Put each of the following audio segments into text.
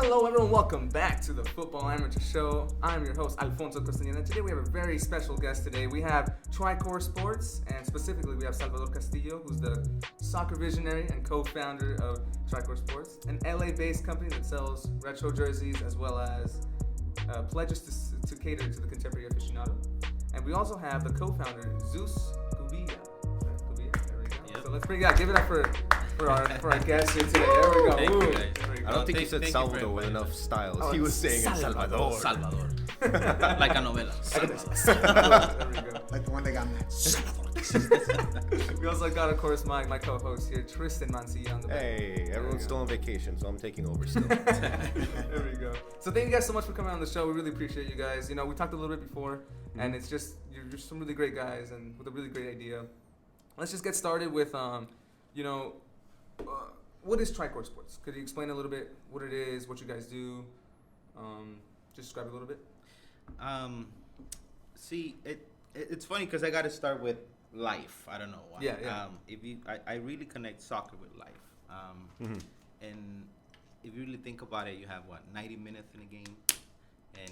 Hello everyone, welcome back to the Football Amateur Show. I'm your host, Alfonso Castillo, and today we have a very special guest today. We have Tricore Sports, and specifically we have Salvador Castillo, who's the soccer visionary and co-founder of Tricore Sports, an LA-based company that sells retro jerseys as well as pledges to cater to the contemporary aficionado. And we also have the co-founder, Zeus Cubias. There we go. Yep. So let's bring it out. Give it up for our guest here today. There we go. Thank you, guys. I don't think he said Salvador with enough style. Oh, he was saying Salvador. Salvador. Like a novela. There we go. Like the one that got me. We also got, of course, my co-host here, Tristan Mancilla on the back. Hey, everyone's still on vacation, so I'm taking over still. There we go. So thank you guys so much for coming on the show. We really appreciate you guys. You know, we talked a little bit before, and it's just, you're just some really great guys and with a really great idea. Let's just get started with, what is Tricore Sports? Could you explain a little bit what it is, what you guys do? Just describe it a little bit. It's funny because I got to start with life. I don't know why. Yeah. I really connect soccer with life. And if you really think about it, you have 90 minutes in a game, and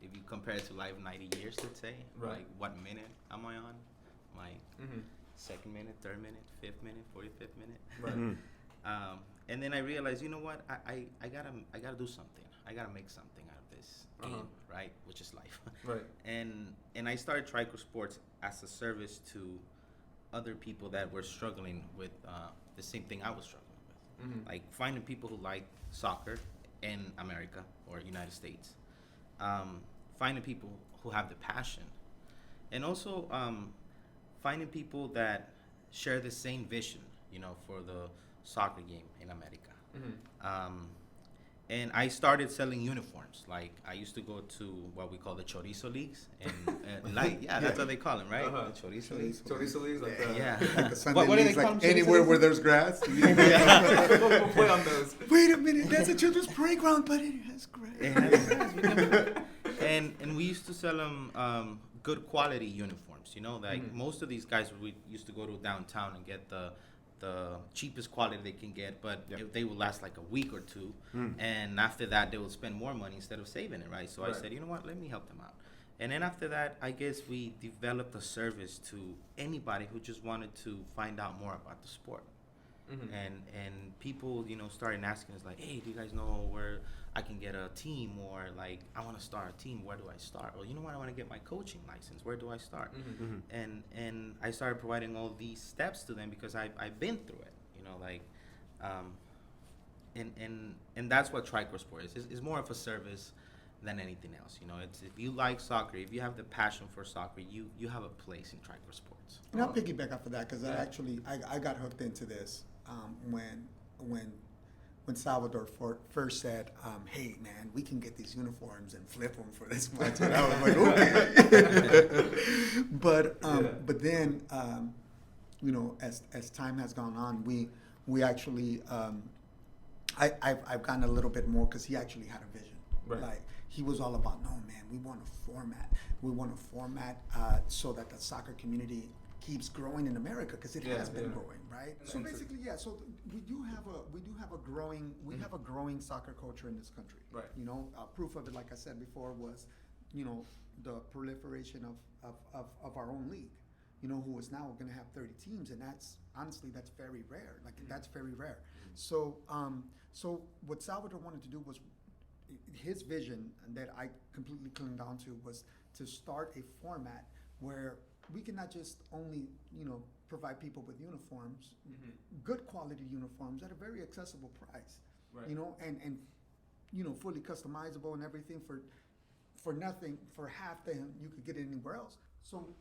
if you compare it to life, 90 years, let's say, right. Like what minute am I on? My second minute, third minute, fifth minute, 45th minute. Right. And then I realized, you know what? I gotta do something. I gotta make something out of this game, right? Which is life. Right. And I started Tricore Sports as a service to other people that were struggling with the same thing I was struggling with, like finding people who like soccer in America or United States, finding people who have the passion, and also finding people that share the same vision, for the soccer game in America. And I started selling uniforms. Like, I used to go to what we call the chorizo leagues, and that's what they call them, right? The chorizo leagues. Chorizo leagues, like that. Yeah. Like the Sunday What do they leagues, call like them? anywhere where there's grass. We'll play on those. Wait a minute, that's a children's playground, but it has grass. It has grass. And we used to sell them good quality uniforms. Like most of these guys, we used to go to downtown and get the cheapest quality they can get, but they will last like a week or two, and after that they will spend more money instead of saving it, right? So I said, you know what, let me help them out. And then after that, I guess we developed a service to anybody who just wanted to find out more about the sport. And people, started asking us like, hey, do you guys know where I can get a team, or like, I want to start a team, where do I start? Or, you know what, I want to get my coaching license, where do I start? And I started providing all these steps to them because I've been through it, and that's what Tricore Sports is. It's more of a service than anything else. It's, if you like soccer, if you have the passion for soccer, you have a place in Tricore Sports. And I'll piggyback off of that because I got hooked into this when Salvador First said, hey man, we can get these uniforms and flip them for this much, and I was like, okay. But then as time has gone on, we actually I've gotten a little bit more because he actually had a vision. Right. Like, he was all about, no man, we want a format so that the soccer community keeps growing in America, because it has been growing, right? So basically, so we do have a growing soccer culture in this country. Right. Proof of it, like I said before, was the proliferation of our own league. Who is now going to have 30 teams, and that's very rare. That's very rare. So what Salvador wanted to do was, his vision, and that I completely clung on to, was to start a format where we can not just only, provide people with uniforms, good quality uniforms at a very accessible price, right. And fully customizable and everything for nothing, for half than you could get it anywhere else. So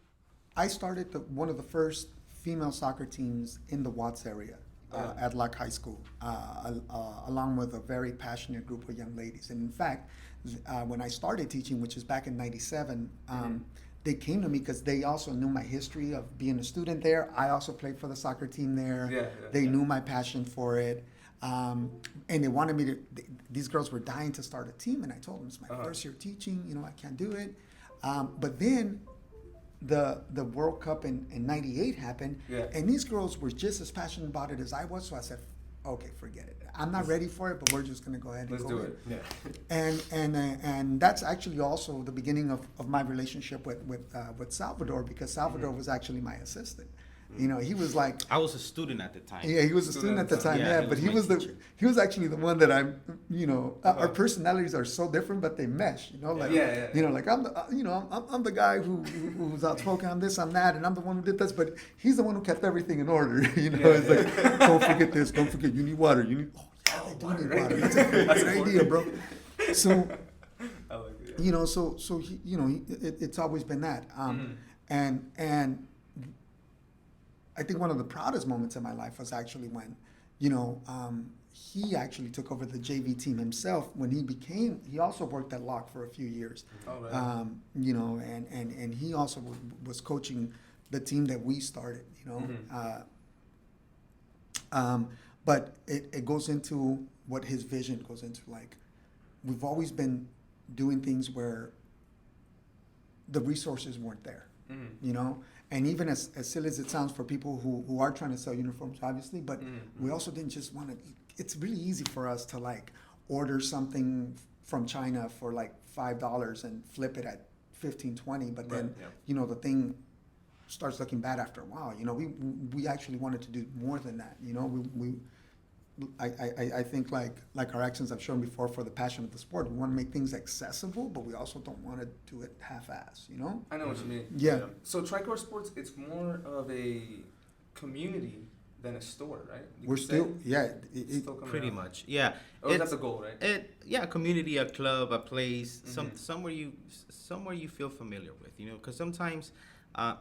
I started one of the first female soccer teams in the Watts area. At Locke High School, along with a very passionate group of young ladies. And in fact, when I started teaching, which was back in '97, they came to me because they also knew my history of being a student there. I also played for the soccer team there. They knew my passion for it. And they wanted me to, these girls were dying to start a team, and I told them, it's my first year teaching, I can't do it. But then the World Cup in '98 happened, and these girls were just as passionate about it as I was. So I said, okay, forget it. I'm not ready for it, but we're just gonna go ahead and Let's go do in. it. Yeah. And that's actually also the beginning of my relationship with Salvador, because Salvador was actually my assistant. You know, he was like, I was a student at the time. yeah, he was a student at the time, Yeah, yeah, he but was he my was teacher. he was actually the one that I'm, you know, our personalities are so different, but they mesh, you know, like, you know, like I'm the, you know, I'm the guy who's outspoken, I'm this, I'm that, and I'm the one who did this, but he's the one who kept everything in order, you know, it's like, don't forget this, don't forget, you need water, you need, oh yeah, they do need water, that's a great idea, bro. So, I like it. you know, so he, you know, it's always been that, and I think one of the proudest moments in my life was actually when, you know, he actually took over the JV team himself when he also worked at Locke for a few years. Oh, right. You know, and he also was coaching the team that we started, you know. But it goes into what his vision goes into. Like, we've always been doing things where the resources weren't there, you know. And even as silly as it sounds for people who are trying to sell uniforms, obviously, but we also didn't just want to. It's really easy for us to like order something from China for like $5 and flip it at 15, 20, but then you know the thing starts looking bad after a while. You know, we actually wanted to do more than that. You know, I think like our actions I've shown before for the passion of the sport, we want to make things accessible, but we also don't want to do it half-ass, you know? I know what you mean. Yeah. So Tricore Sports, it's more of a community than a store, right? We're still, yeah. Still coming Pretty out. much, yeah. Oh, that's the goal, right? Yeah, community, a club, a place, somewhere you feel familiar with, you know, because sometimes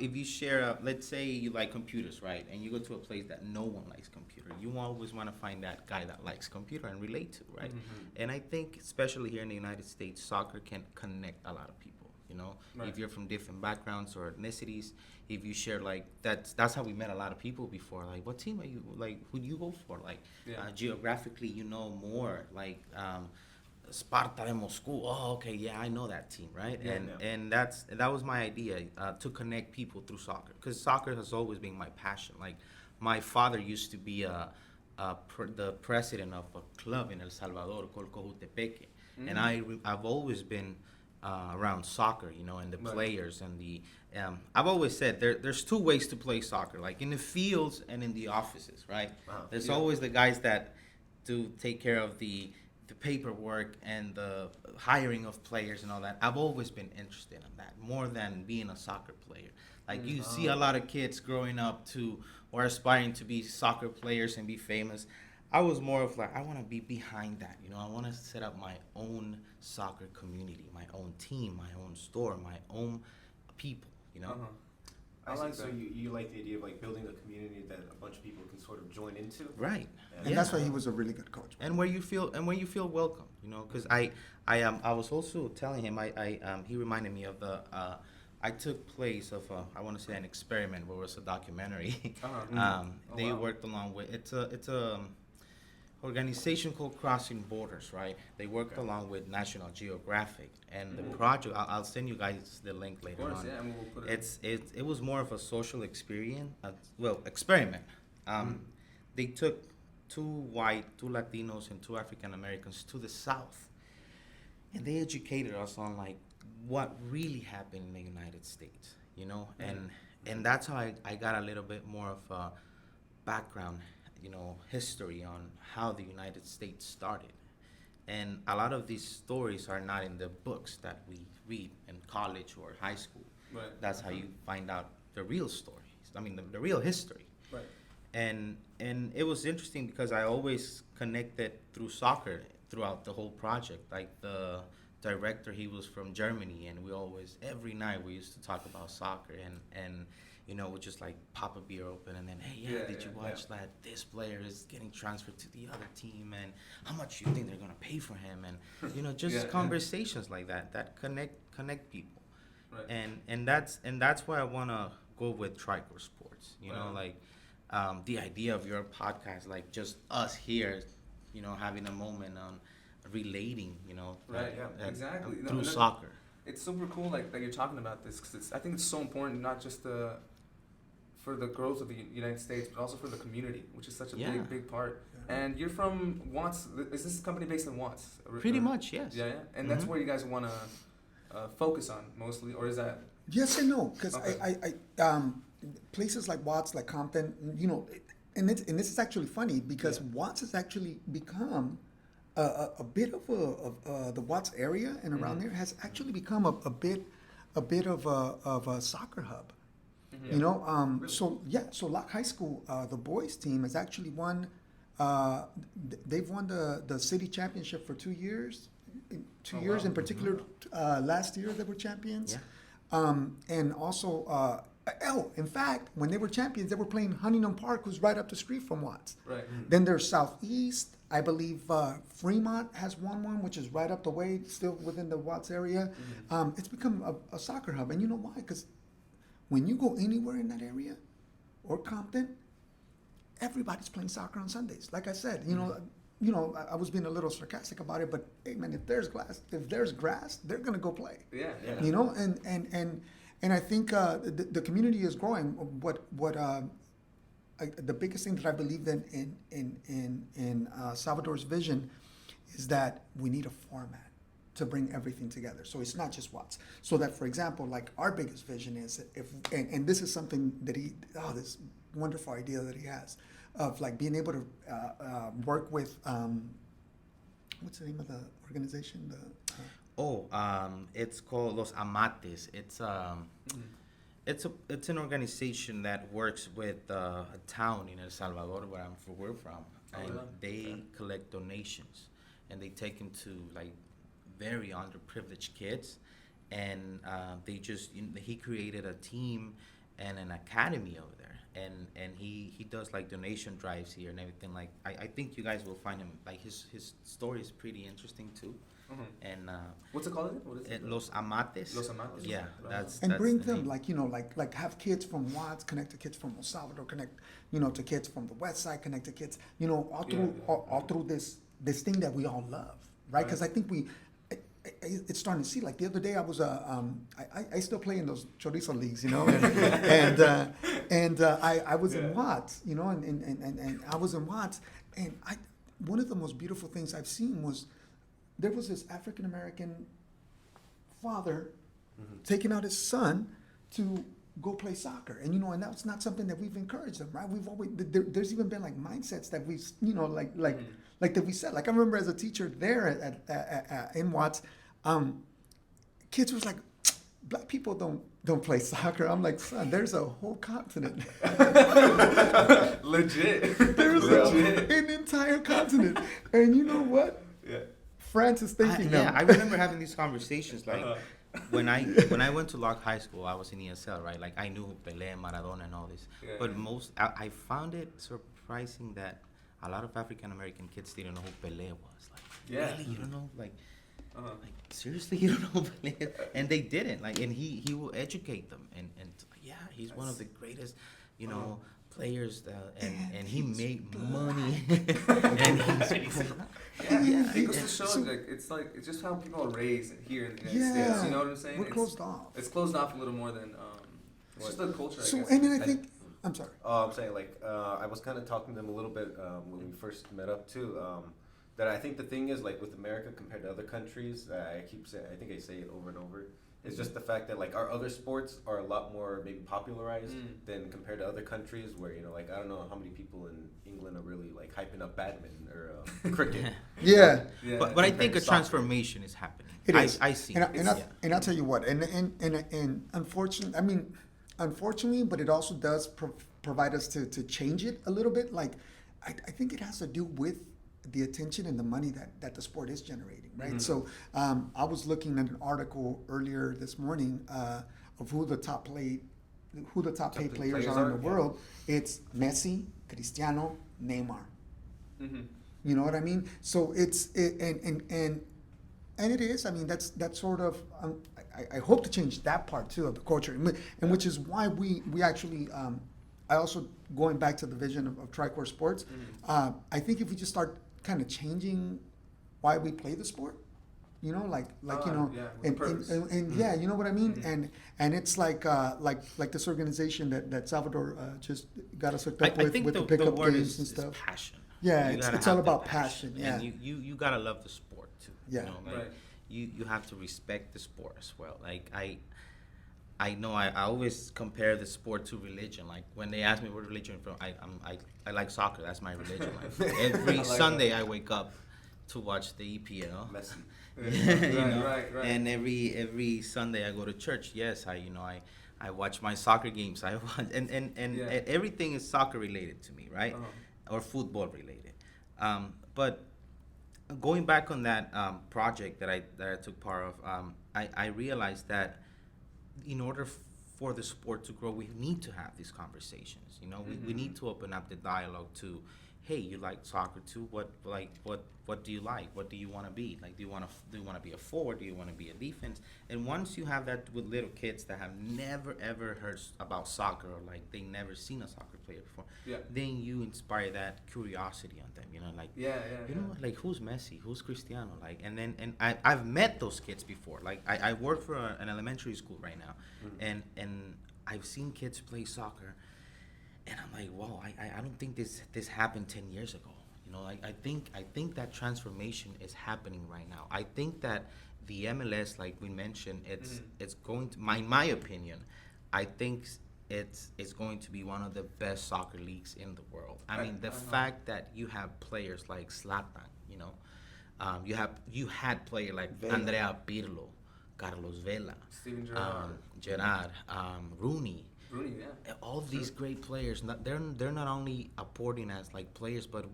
if you share, let's say you like computers, right, and you go to a place that no one likes computer, you always want to find that guy that likes computer and relate to, right? And I think, especially here in the United States, soccer can connect a lot of people, you know, if you're from different backgrounds or ethnicities, if you share, like, that's how we met a lot of people before, like, what team are you, like, who do you go for, like, geographically, you know more, like, Sparta de Moscow. Oh, okay, yeah, I know that team, right? And that was my idea, to connect people through soccer, because soccer has always been my passion. Like, my father used to be the president of a club in El Salvador called Cojutepeque, and I've always been around soccer, you know, and the players and the. I've always said there's two ways to play soccer, like in the fields and in the offices, right? There's always the guys that do take care of the paperwork and the hiring of players and all that. I've always been interested in that more than being a soccer player. Like, you see a lot of kids growing up to or aspiring to be soccer players and be famous. I was more of like, I want to be behind that, you know. I want to set up my own soccer community, my own team, my own store, my own people, you know. I like see. So that. you like the idea of like building a community that a bunch of people can sort of join into, Right. And that's why he was a really good coach. And where you feel welcome, you know, because I was also telling him he reminded me of the I took place of I want to say an experiment where it was a documentary. They worked along with it's a organization called Crossing Borders, right? They worked along with National Geographic, and the project. I'll send you guys the link later on. Yeah, and we'll put it. It was more of a social experience, experiment. They took two white, two Latinos, and two African Americans to the South, and they educated us on like what really happened in the United States, you know, and that's how I got a little bit more of a background, you know, history on how the United States started. And a lot of these stories are not in the books that we read in college or high school. Right. That's how you find out the real stories. I mean, the real history. Right. And it was interesting because I always connected through soccer throughout the whole project. Like, the director, he was from Germany, and we always, every night we used to talk about soccer, and you know, we just like pop a beer open and then, hey, did you watch that this player is getting transferred to the other team, and how much you think they're gonna pay for him, and you know, just conversations like that connect people. Right. And that's why I wanna go with Tricore Sports. You know, like the idea of your podcast, like just us here, you know, having a moment on relating, you know, Exactly. through soccer. It's super cool, like that you're talking about this, because I think it's so important, not just for for the growth of the United States, but also for the community, which is such a Yeah. big part. And you're from Watts. Is this company based in Watts? Pretty much, yes. Yeah, yeah. And that's where you guys want to focus on mostly, or is that? Yes and no, because Okay. places like Watts, like Compton, and this is actually funny because Watts has actually become a bit of the Watts area and around there has actually become a bit of a soccer hub. So Locke High School, the boys team has actually won. They've won the city championship for 2 years. 2 years in particular. Last year they were champions. Yeah. And also, in fact, when they were champions, they were playing Huntington Park, who's right up the street from Watts. Right. Then there's Southeast. I believe Fremont has won one, which is right up the way, still within the Watts area. It's become a soccer hub. And you know why? Because when you go anywhere in that area, or Compton, everybody's playing soccer on Sundays. Like I said, I was being a little sarcastic about it, but hey, man, if there's grass, they're gonna go play. Yeah. And I think the community is growing. The biggest thing that I believe in Salvador's vision is that we need a format to bring everything together. So it's not just Watts. So that, for example, like our biggest vision is and this is something that this wonderful idea that he has of like being able to work with what's the name of the organization? It's called Los Amates. It's an organization that works with a town in El Salvador where we're from, and they collect donations, and they take them to like very underprivileged kids, and he created a team and an academy over there, and he does like donation drives here and everything. Like I think you guys will find him, like his story is pretty interesting too. And What's it called? What is it? Los Amates. Los Amates. Yeah, that's bring the them name. like have kids from Watts connect to kids from El Salvador, connect to kids from the West Side, connect to kids all through this thing that we all love, right? Because I think it's starting to see, like the other day I was I still play in those chorizo leagues, and I was in Watts, and I was in Watts, and one of the most beautiful things I've seen was there was this African American father taking out his son to go play soccer, and and that's not something that we've encouraged them, right? We've always there's even been like mindsets that we've like that we said. Like I remember as a teacher there at in Watts, kids was like, black people don't play soccer. I'm like, son, there's a whole continent. Legit. There's an entire continent, and you know what? Yeah. France is thinking now. Yeah, I remember having these conversations. Like when I went to Locke High School, I was in ESL, right? Like I knew Pelé, Maradona, and all this. Yeah, but I found it surprising that a lot of African American kids didn't know who Pelé was. Like, really, you don't know? Like seriously, you don't know Pelé? And they didn't. Like, and he will educate them. And he's one of the greatest, players. And he made money. It goes to show it's just how people are raised here in the United States. You know what I'm saying? We're closed off. It's closed off a little more than it's just the culture. So I guess. and then I think I'm sorry. I'm saying I was kind of talking to them a little bit when we first met up too. That I think the thing is like with America compared to other countries, I think I say it over and over. It's just the fact that like our other sports are a lot more maybe popularized than compared to other countries where like I don't know how many people in England are really like hyping up badminton or cricket. Yeah. But I think a transformation is happening. It is. I see. And I'll tell you what. And unfortunately, but it also does provide us to change it a little bit. Like I think it has to do with the attention and the money that the sport is generating, right? So I was looking at an article earlier this morning of who the top paid players are in the world. It's Messi, Cristiano, Neymar. You know what I mean? So and it is. I mean, that's sort of. I hope to change that part too of the culture, and which is why we actually. I also going back to the vision of Tricore Sports. I think if we just start kind of changing why we play the sport, you know, like yeah, with purpose. and yeah, you know what I mean, and it's like this organization that Salvador just got us hooked up I with think the the pickup word games and is stuff. passion. Yeah, You it's gotta all have that about passion. Yeah, and you gotta love the sport too. Yeah. You know, like Right. you have to respect the sport as well. Like I know I always compare the sport to religion. Like when they ask me what religion I'm from, I like soccer. That's my religion. Like I every like Sunday that. I wake up to watch the EPL. Messy. You know? Right. And every Sunday I go to church. Yes, I watch my soccer games. I watch and Yeah. everything is soccer related to me, right? Or football related. But going back on that project that I took part of, I realized that in order for the sport to grow, we need to have these conversations. You know, we need to open up the dialogue to, hey, you like soccer too? What do you like? What do you want to be? Like, do you want to be a forward? Do you want to be a defense? And once you have that with little kids that have never ever heard about soccer, or like they never seen a soccer player before, then you inspire that curiosity on them. You know, like you know, like who's Messi? Who's Cristiano? Like, and I've met those kids before. Like I work for an elementary school right now, and I've seen kids play soccer. And I'm like, wow, I don't think this happened 10 years ago. You know, I think that transformation is happening right now. I think that the MLS, like we mentioned, it's going to, in my opinion, I think it's going to be one of the best soccer leagues in the world. I mean, the fact that you have players like Zlatan, you know, you had players like Vela. Andrea Pirlo, Carlos Vela, Steven Gerrard, Rooney. Rooney, yeah. All these great players, they're not only apporting as like players, but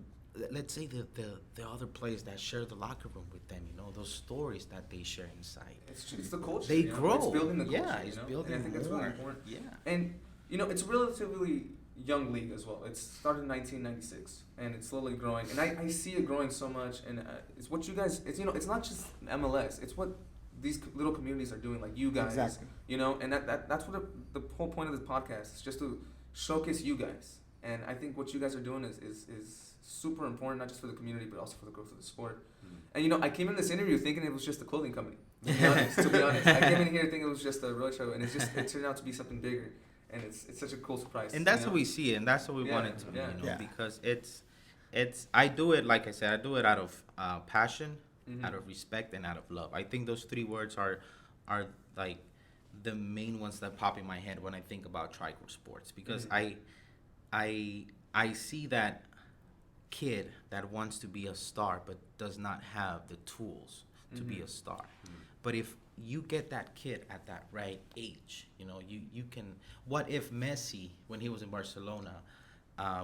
let's say the other players that share the locker room with them. You know, those stories that they share inside. It's the culture. They you know? grow. It's building the culture. Yeah, it's you know? building And I think that's really more. important. Yeah. And you know, it's a relatively young league as well. It started in 1996, and it's slowly growing. And I see it growing so much. And it's what you guys. It's it's not just MLS. It's what these little communities are doing, like you guys. Exactly. You know, and that's what the whole point of this podcast is, just to showcase you guys. And I think what you guys are doing is super important, not just for the community, but also for the growth of the sport. And you know, I came in this interview thinking it was just a clothing company. To be honest, I came in here thinking it was just a roadshow, and it turned out to be something bigger. And it's such a cool surprise. And that's what we see it, and that's what we want it to be. Yeah. You know, because it's I do it, like I said, I do it out of passion, out of respect, and out of love. I think those three words are like the main ones that pop in my head when I think about Tricore Sports, because I see that kid that wants to be a star but does not have the tools to be a star. But if you get that kid at that right age, you know, you can. What if Messi, when he was in Barcelona,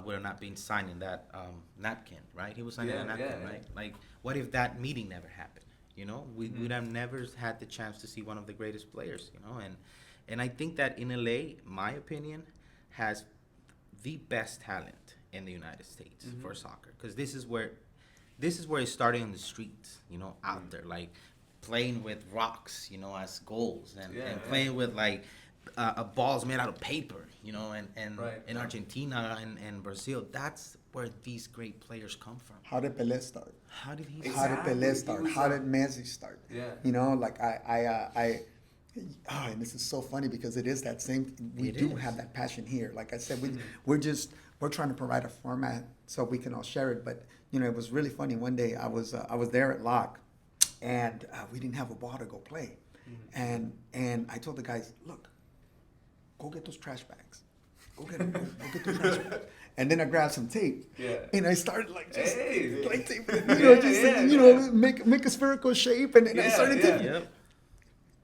would have not been signing that napkin, right? He was signing a napkin, right? Like, what if that meeting never happened? You know, we would have never had the chance to see one of the greatest players, you know. And I think that in LA, my opinion, has the best talent in the United States for soccer, because this is where it started on the streets, you know, out there, like playing with rocks, you know, as goals, and playing with like balls made out of paper, you know, and in Argentina and Brazil. That's where these great players come from. How did Pelé start? How did he? How did Pelé start? How did Messi start? Yeah. You know, like and this is so funny because it is that same. We do have that passion here. Like I said, we're trying to provide a format so we can all share it. But you know, it was really funny. One day I was there at Locke, and we didn't have a ball to go play, and I told the guys, look, go get those trash bags. Go get those trash bags. And then I grabbed some tape, and I started like just like tape, make a spherical shape, and I started taping. Yep.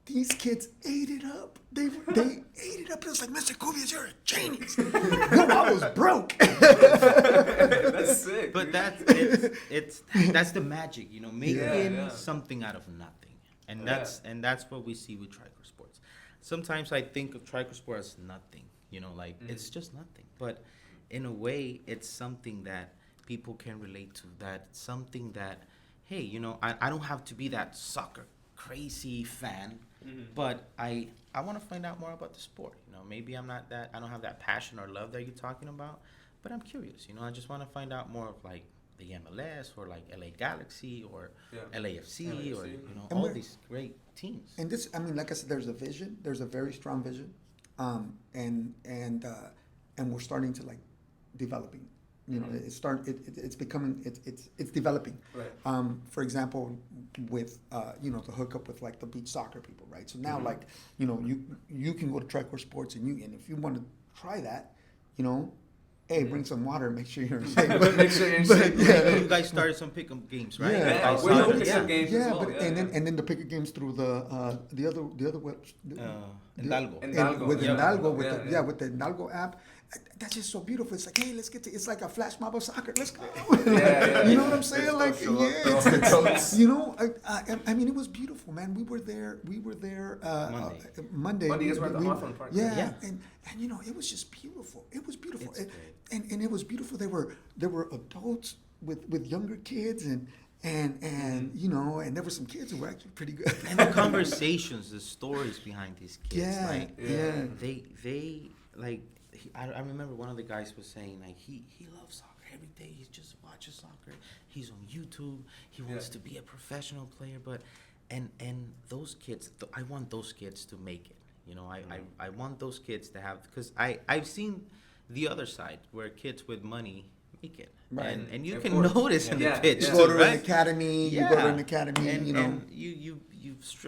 These kids ate it up. They ate it up. It was like, Mr. Cubias, you're a genius. No, I was broke. That's sick. But that's the magic, you know, making something out of nothing, and that's what we see with Tricore Sports. Sometimes I think of Tricore Sports as nothing, you know, like it's just nothing. But in a way, it's something that people can relate to. That something that, hey, you know, I don't have to be that soccer crazy fan, but I want to find out more about the sport. You know, maybe I don't have that passion or love that you're talking about, but I'm curious. You know, I just want to find out more of like the MLS or like LA Galaxy or LAFC or LAFC. you know And all we're- these great teams. And this, I mean, like I said, there's a vision. There's a very strong vision, and we're starting to like developing. You know, it's becoming, it's developing. Right. For example, with you know, the hookup with like the beach soccer people, right? So now, Mm-hmm. like, you know, you can go to Tricore Sports and if you want to try that, you know, hey, bring some water, make sure you're in shape. Make sure you're in but, shape. yeah, You guys started some pick-up games, right? Yeah. Yeah, I we're saw doing that. pick-up games as well. but and then the pick games through the other web. Hidalgo. Hidalgo, With yeah. Hidalgo, Yeah. with the Hidalgo app. That's just so beautiful. It's like, hey, let's get to. It's like a flash mob of soccer. Let's go. Yeah. You know what I'm saying? Just Like, don't show up, yeah, throw off the coats. you know, I mean, it was beautiful, man. We were there. Monday. Monday, you guys were at the Hawthorne Park. Yeah, Yeah. and you know, it was just beautiful. It was beautiful, It's and it was beautiful. There were adults with younger kids and you know, and there were some kids who were actually pretty good. And the conversations, the stories behind these kids, Yeah, like yeah. they like. I remember one of the guys was saying like he loves soccer every day. He just watches soccer. He's on YouTube. He wants to be a professional player, but and those kids, I want those kids to make it. You know, I want those kids to have, because I've seen the other side where kids with money make it, Right. and you Of can course. notice in Yeah. the pitch Yeah. You go too, to right? an academy. You go to an academy. and, you know. and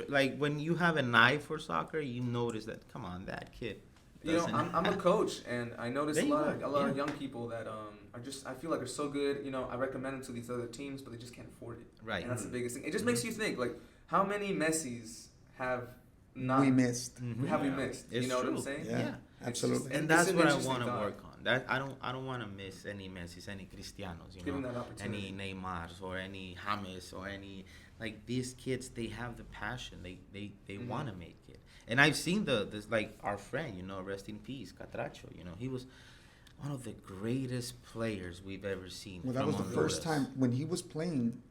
like when you have an eye for soccer, you notice that, come on, that kid. You know, doesn't I'm a coach, and I notice There a you lot are, of young people that are just, I feel like are so good. You know, I recommend them to these other teams, but they just can't afford it. Right. And that's the biggest thing. It just makes you think, like, how many Messis have not We missed. have we missed? It's you know what I'm true. saying? Yeah, Yeah. absolutely. And It's that's an what I interesting want to thought. work on. That I don't want to miss any Messis, any Cristianos, you Give them know, that opportunity. any Neymars or any James or any, like, these kids. They have the passion. They want to make it. And I've seen this, like, our friend, you know, rest in peace, Catracho. You know, he was one of the greatest players we've ever seen. Well, that from was the Honduras. first time when he was playing.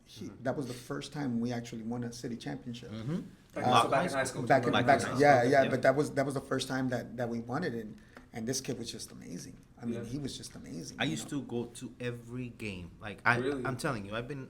That was the first time we actually won a city championship. Mm-hmm. Back in high school. Back in, Back back, in high yeah, school, yeah, yeah. but that was the first time that we won it, and this kid was just amazing. I mean, Yeah. he was just amazing. I you used know? to go to every game. Like Really? I'm telling you, I've been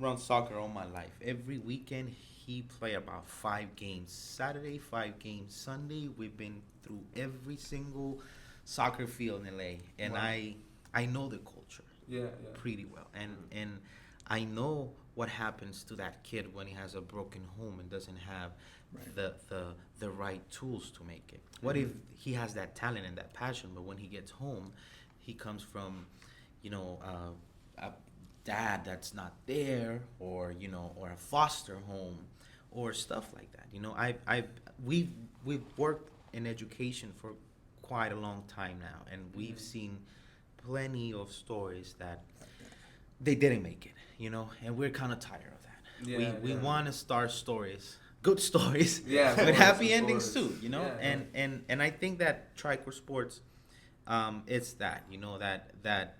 around soccer all my life. Every weekend he played about 5 games. Saturday 5 games. Sunday we've been through every single soccer field in LA, and Wow. I know the culture Yeah. pretty well, and I know what happens to that kid when he has a broken home and doesn't have Right. the right tools to make it. What if he has that talent and that passion, but when he gets home, he comes from, you know, a dad that's not there, or, you know, or a foster home, or stuff like that. You know, we've worked in education for quite a long time now, and we've seen plenty of stories that they didn't make it, you know, and we're kind of tired of that. Yeah, we yeah. want to start stories, good stories, Yeah, of with course, happy of endings course. too, you know. Yeah, And I think that Tricore Sports, it's that, you know, that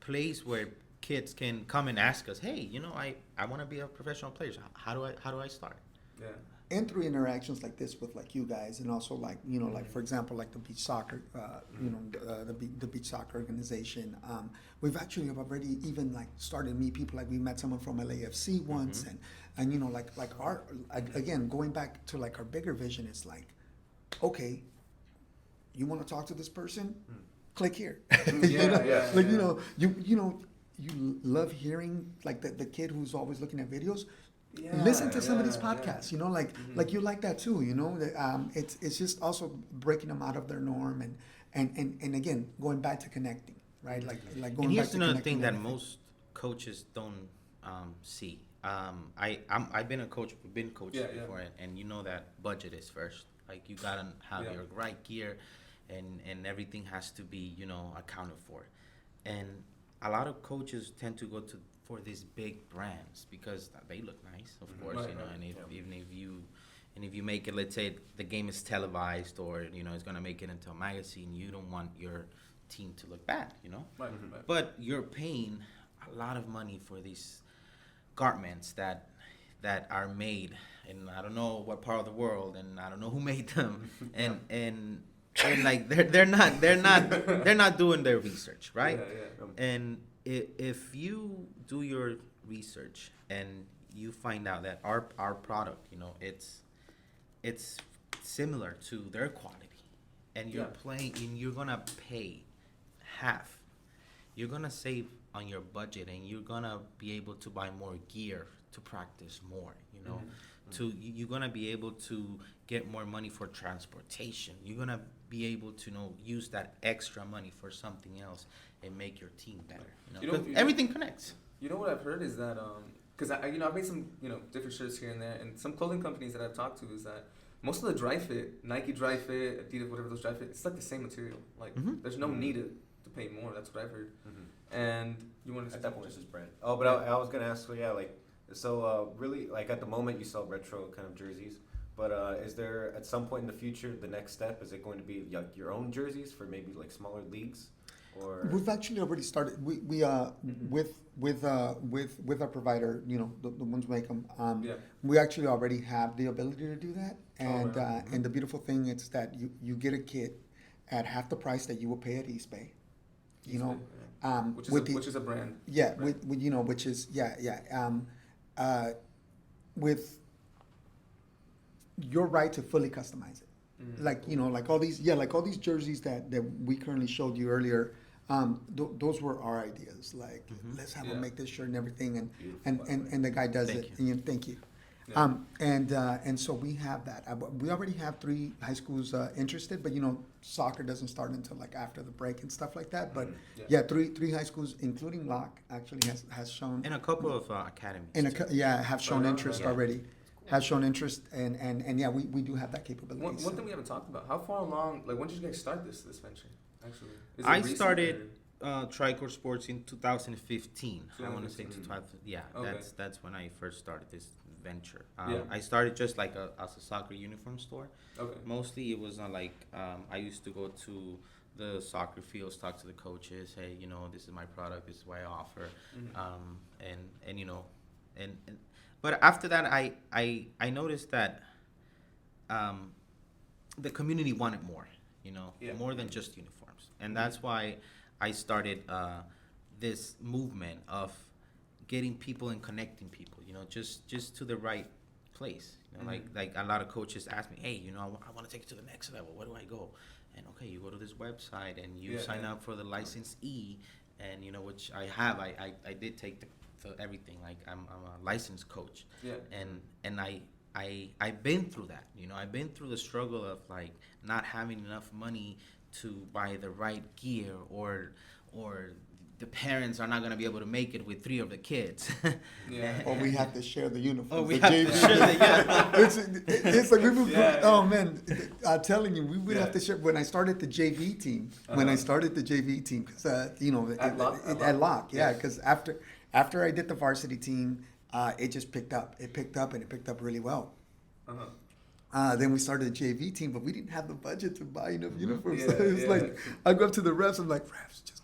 place where kids can come and ask us, hey, you know, I want to be a professional player. So how do I start? Yeah. And through interactions like this with like you guys, and also like, you know, like for example, like the beach soccer, you know, the beach soccer organization. We've actually already even like started to meet people. Like we met someone from LAFC once, and you know, like our, again, going back to like our bigger vision, it's like, okay, you want to talk to this person, click here. You know? Yeah, Like, yeah. you know, you love hearing like the kid who's always looking at videos. Listen to some of these podcasts, you know, like you like that too, you know. It's just also breaking them out of their norm, and again going back to connecting, right? Like going And here's back to another connecting thing that everything. most coaches don't see. I've been a coach, been coaches Yeah, yeah. before, and you know that budget is first. Like, you gotta have Yeah. your right gear, and everything has to be, you know, accounted for. And a lot of coaches tend to go for these big brands because they look nice, of course, Right, you know. right, And yeah. even if you make it, let's say the game is televised, or, you know, it's gonna make it into a magazine, you don't want your team to look bad, you know. Right, right. But you're paying a lot of money for these garments that are made in, I don't know what part of the world, and I don't know who made them, and like they're not doing their research, right? Yeah, yeah. And if you do your research and you find out that our product, you know, it's similar to their quality, and you're playing, and you're gonna pay half, you're gonna save on your budget, and you're gonna be able to buy more gear to practice more, you know. You're gonna be able to get more money for transportation. You're gonna be able to, you know, use that extra money for something else and make your team better. You know, 'cause everything connects. You know what I've heard is that because I've made some different shirts here and there, and some clothing companies that I've talked to is that most of the dry fit, Nike dry fit, Adidas, whatever those dry fit, it's like the same material. Like there's no need to pay more. That's what I've heard. And you want to at that point it's just brand. Oh, but I was gonna ask, so really, like at the moment you sell retro kind of jerseys, but is there at some point in the future the next step? Is it going to be like your own jerseys for maybe like smaller leagues, or we've actually already started. We with our provider, you know, the ones who make them. We actually already have the ability to do that, and and the beautiful thing is that you get a kit at half the price that you will pay at East Bay. You know, which is a brand. Yeah, right? with you know, which is with your right to fully customize it. Like, you know, like all these jerseys that we currently showed you earlier. Those were our ideas. Like, let's have them make this shirt and everything, and the guy does it. And thank you. Yeah. And so we have that. We already have 3 high schools interested, but you know, soccer doesn't start until like after the break and stuff like that. But three high schools, including Locke, actually has shown, and a couple of academies. Have shown interest already. Has shown interest, and yeah, we do have that capability. One thing we haven't talked about: how far along? Like, when did you guys start this venture? Actually, I started Tricore Sports in 2015. I want to say 2000. Yeah, okay. That's when I first started this venture. I started just like as a soccer uniform store. Okay. Mostly it was I used to go to the soccer fields, talk to the coaches. Hey, you know, this is my product. This is what I offer. And you know, and but after that, I noticed that the community wanted more. You know, more than just uniforms, and that's why I started this movement of getting people and connecting people. You know, just to the right place. You know, like a lot of coaches ask me, hey, you know, I want to take it to the next level. Where do I go? And okay, you go to this website and you sign up for the license E, and you know, which I have. I did take the everything. Like I'm a licensed coach. Yeah. And I've been through that. You know, I've been through the struggle of like not having enough money to buy the right gear, or the parents are not going to be able to make it with 3 of the kids. Or we have to share the uniform. Oh, we have to share the it's like we would oh man, I'm telling you, we would have to share. When I started the JV team, because you know, at Locke, because after I did the varsity team, it just picked up. It picked up really well. Then we started the JV team, but we didn't have the budget to buy enough uniforms. So it was like, I go up to the refs, I'm like, refs, just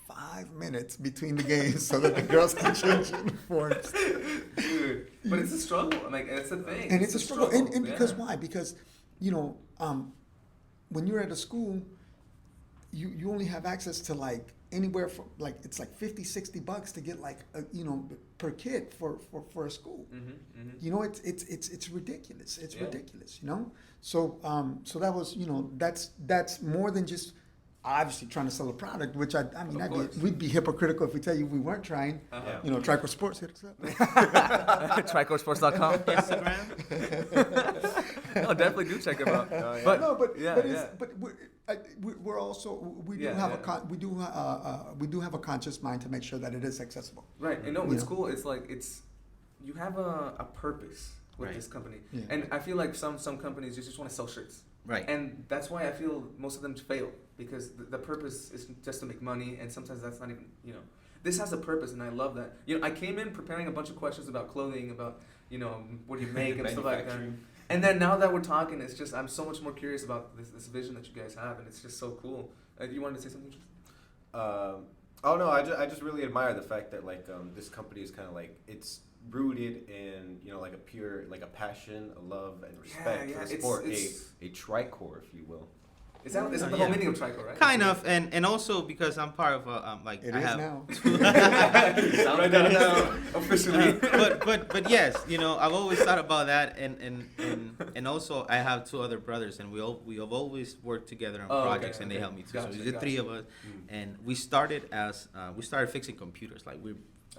5 minutes between the games so that the girls can change uniforms. Dude, but it's a struggle. Like, it's a thing. And it's a struggle. And because why? Because, you know, when you're at a school, you only have access to like anywhere from like, it's like $50-$60 to get like you know, per kid for a school. You know, it's ridiculous. It's ridiculous, you know. So that was, you know, that's more than just obviously trying to sell a product, which we'd be hypocritical if we tell you we weren't trying. You know, Tricore Sports, hit us up. TricoreSports.com. Instagram. No, definitely do check them out. We're also we do have a conscious mind to make sure that it is accessible. Right. And no, it's cool. It's like you have a purpose with this company, and I feel like some companies just want to sell shirts. Right. And that's why I feel most of them fail, because the purpose is just to make money, and sometimes that's not even, you know. This has a purpose, and I love that. You know, I came in preparing a bunch of questions about clothing, about, you know, what do you make and stuff like that. And then now that we're talking, it's just, I'm so much more curious about this vision that you guys have, and it's just so cool. You wanted to say something, Tristan? Oh no, I just really admire the fact that like this company is kind of like, it's rooted in, you know, like a pure, like a passion, a love and respect for the sport, a tricore, if you will. Is that the whole meaning of Tricore, right? Kind of, and also because I'm part of like It I is have now. Right now, officially. but yes, I've always thought about that, and also I have two other brothers, and we have always worked together on projects, and they help me too. Gotcha, so it's the three of us, and we started fixing computers. Like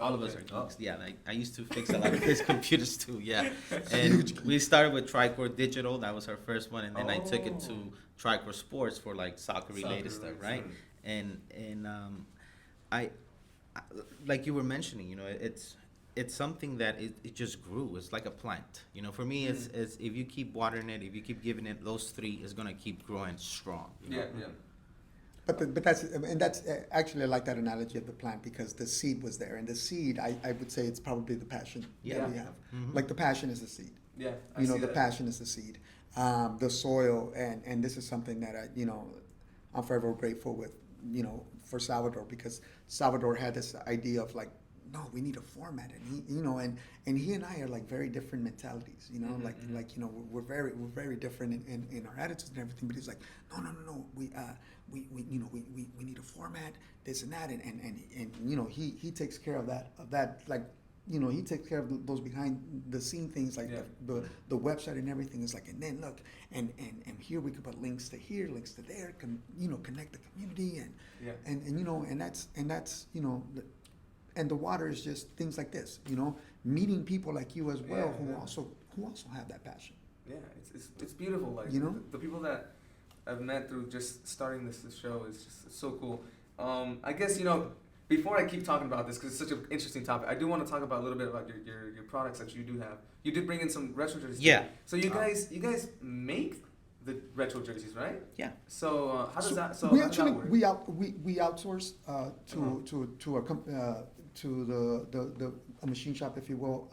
all of us are geeks. Yeah, like I used to fix a lot of his computers too. Yeah, and we started with Tricore Digital. That was our first one, and then I took it to Tricore Sports for like soccer related stuff, right? And I like you were mentioning, it's something that it just grew. It's like a plant. For me, it's if you keep watering it, if you keep giving it those three, it's gonna keep growing strong. Yeah. But that's actually I like that analogy of the plant because the seed was there, and the seed I would say it's probably the passion that we have. Mm-hmm. Like the passion is the seed. Yeah, The passion is the seed. The soil, and this is something that I'm forever grateful with, for Salvador, because Salvador had this idea of like, no, we need a format, and he and I are like very different mentalities, we're very different in our attitudes and everything. But he's like, no, we need a format, this and that, and he takes care of that like. He takes care of those behind the scene things like the website and everything is like, and then look, and here we could put links to here, links to there, connect the community and that's and the water is just things like this, meeting people like you as well who also have that passion. Yeah, it's beautiful. Like the people that I've met through just starting this show is just so cool. I guess before I keep talking about this, because it's such an interesting topic, I do want to talk about a little bit about your products that you do have. You did bring in some retro jerseys. Yeah. So you guys make the retro jerseys, right? Yeah. So how does that? So we how actually does that work? we outsource to a machine shop, if you will.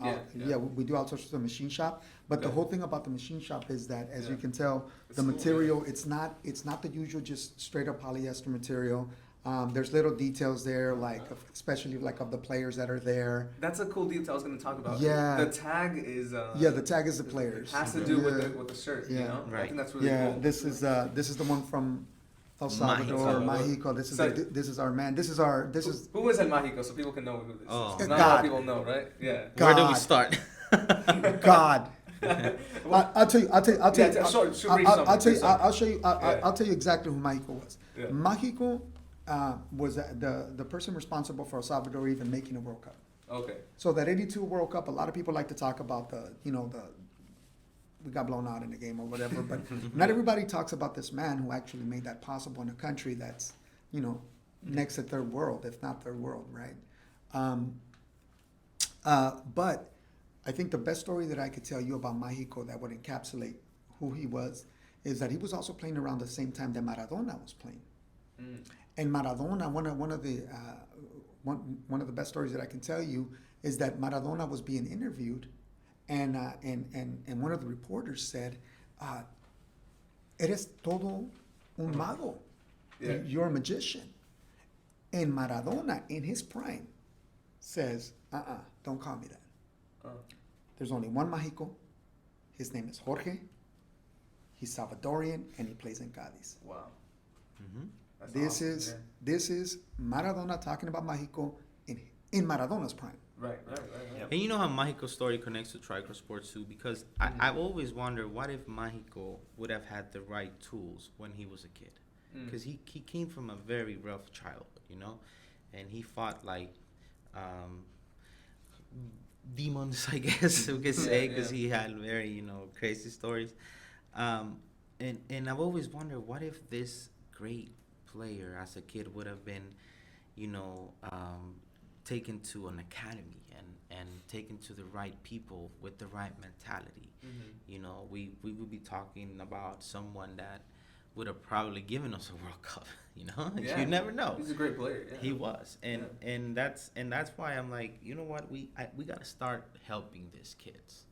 We do outsource to a machine shop. But the whole thing about the machine shop is that, as you can tell, the material it's not the usual just straight up polyester material. There's little details there, like especially like of the players that are there. That's a cool detail I was going to talk about. Yeah. The tag is. The tag is the players. It has to do with the shirt. Yeah. I think that's really cool. This is the one from El Salvador, Mexico. This is our man. Who is El Mexico, so people can know who this is. Not a lot of people know, right? Yeah. Where do we start? God. I'll tell you. I'll tell you exactly who Mexico was. Yeah. Mexico was the person responsible for El Salvador even making a World Cup. Okay. So that '82 World Cup, a lot of people like to talk about we got blown out in the game or whatever, but not everybody talks about this man who actually made that possible in a country that's next to third world, if not third world, right? But I think the best story that I could tell you about Mexico that would encapsulate who he was is that he was also playing around the same time that Maradona was playing. And Maradona, one of the best stories that I can tell you is that Maradona was being interviewed, and one of the reporters said, "Eres todo un mago. You're a magician." And Maradona, in his prime, says, "Don't call me that. There's only one Mexico. His name is Jorge. He's Salvadorian, and he plays in Cádiz." Wow. Mm-hmm. This is Maradona talking about Mexico in Maradona's prime. Right. Yep. And you know how Mexico's story connects to Tricore Sports too, because I've always wondered what if Mexico would have had the right tools when he was a kid, because he came from a very rough childhood, and he fought like demons, I guess we could say, because he had very crazy stories, and I've always wondered what if this great player as a kid would have been taken to an academy and taken to the right people with the right mentality. We would be talking about someone that would have probably given us a World Cup. You never know. He's a great player. Yeah. He was, and that's why I'm like, you know what, we got to start helping these kids.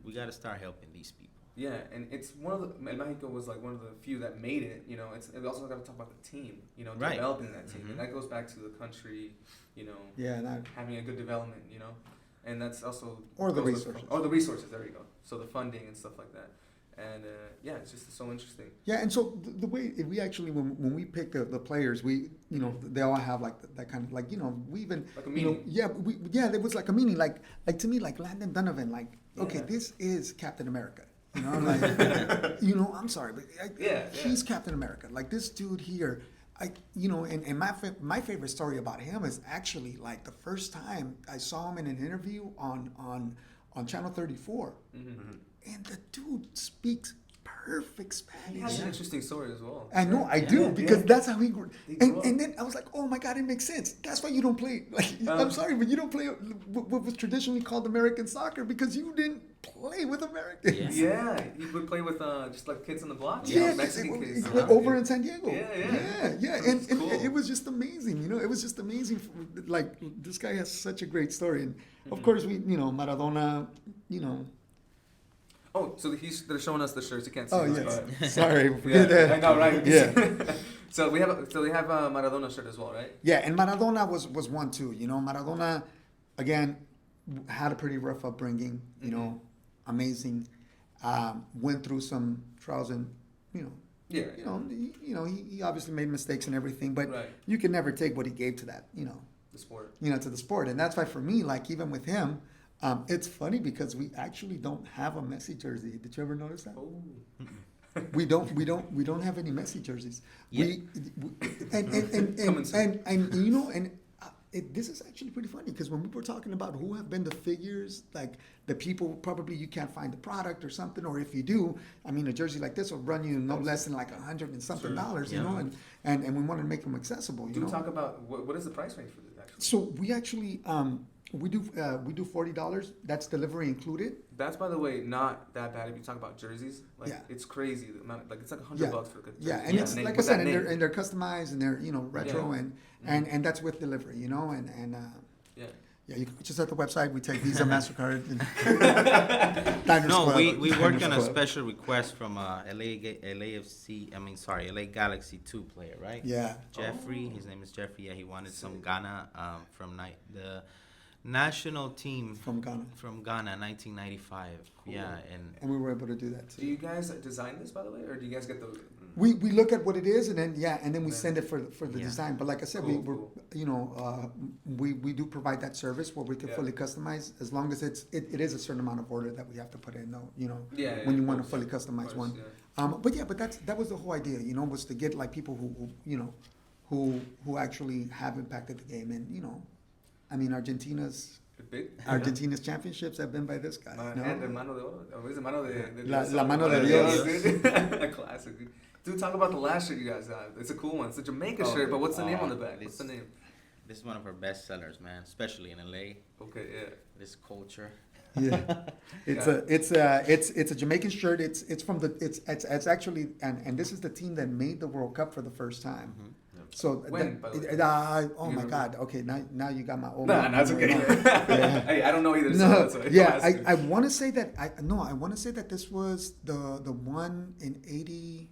We got to start helping these people. Yeah, and it's Mexico was like one of the few that made it. We also got to talk about the team. Developing that team, and that goes back to the country. Having a good development. And that's also the resources. The resources. There you go. So the funding and stuff like that. And yeah, it's just so interesting. Yeah, and so the way we actually when we pick the players, we they all have like that kind of like we even Like a meaning. there was like a meaning like to me like Landon Donovan like okay, Yeah. this is Captain America. Like I'm sorry, but he's Captain America. Like this dude here, and my favorite story about him is actually like the first time I saw him in an interview on Channel 34, and the dude speaks perfect Spanish. He has an interesting story as well. I know, I do, because that's how he grew. And then I was like, oh my God, it makes sense. That's why you don't play, I'm sorry, but you don't play what was traditionally called American soccer because you didn't play with Americans. Yeah, you would play with just like kids on the block. Yeah, Mexican kids. over in San Diego. Yeah. And Cool. it was just amazing, it was just amazing. Like, this guy has such a great story. And of course, Maradona, Oh, so they're showing us the shirts. You can't see. Oh, us, yes. but- Sorry. I know, right? Yeah. So they have a Maradona shirt as well, right? Yeah, and Maradona was one too. Maradona, again, had a pretty rough upbringing. Amazing. Went through some trials and he obviously made mistakes and everything, but Right. you can never take what he gave to that. The sport. To the sport, and that's why for me, like even with him, it's funny because we actually don't have a Messi jersey. Did you ever notice that? Oh. We don't have any Messi jerseys. Yeah. This is actually pretty funny because when we were talking about who have been the figures, like the people probably you can't find the product or something, or if you do, I mean a jersey like this will run you no less than like $100 and something dollars, and we want to make them accessible. Do talk about what is the price range for this actually? So we actually we do $40. That's delivery included. That's, by the way, not that bad if you talk about jerseys. Like, Yeah. it's crazy. The amount, like, it's like $100 for a good jersey. Yeah, and it's name- like I with said, that and name. they're customized and they're retro and that's with delivery, and Yeah. yeah, you can just at the website. We take Visa, MasterCard. And No, we worked on a special request from LA Galaxy 2 player, right? Yeah. Jeffrey, his name is Jeffrey. Yeah, he wanted some Ghana from the national team From Ghana. From Ghana, 1995. Cool. Yeah, And we were able to do that Do too. you guys design this, by the way, or do you guys get the? We look at what it is and then we send it for the Yeah. design. But like I said, Cool. we do provide that service where we can Yeah. fully customize as long as it is a certain amount of order that we have to put in though. Yeah, when you of want to course. fully customize Of course, one. yeah. But that was the whole idea, was to get like people who actually have impacted the game. And I mean Argentina's championships have been by this guy. And the mano de oro. What is it? Mano de La mano de Dios. dude. A classic. Dude, talk about the last shirt you guys have. It's a cool one. It's a Jamaica shirt, but what's the name on the back? What's the name? This is one of our best sellers, man, especially in LA. Okay, yeah. This culture. Yeah, it's a Jamaican shirt. It's from it's actually and this is the team that made the World Cup for the first time. Mm-hmm. When, So by the way? oh You my remember? God. Okay, now you got my old. Nah, that's okay. Yeah. Hey, I don't know either. So No, that's why yeah, I'm asking. I want to say that I want to say that this was the one in 80.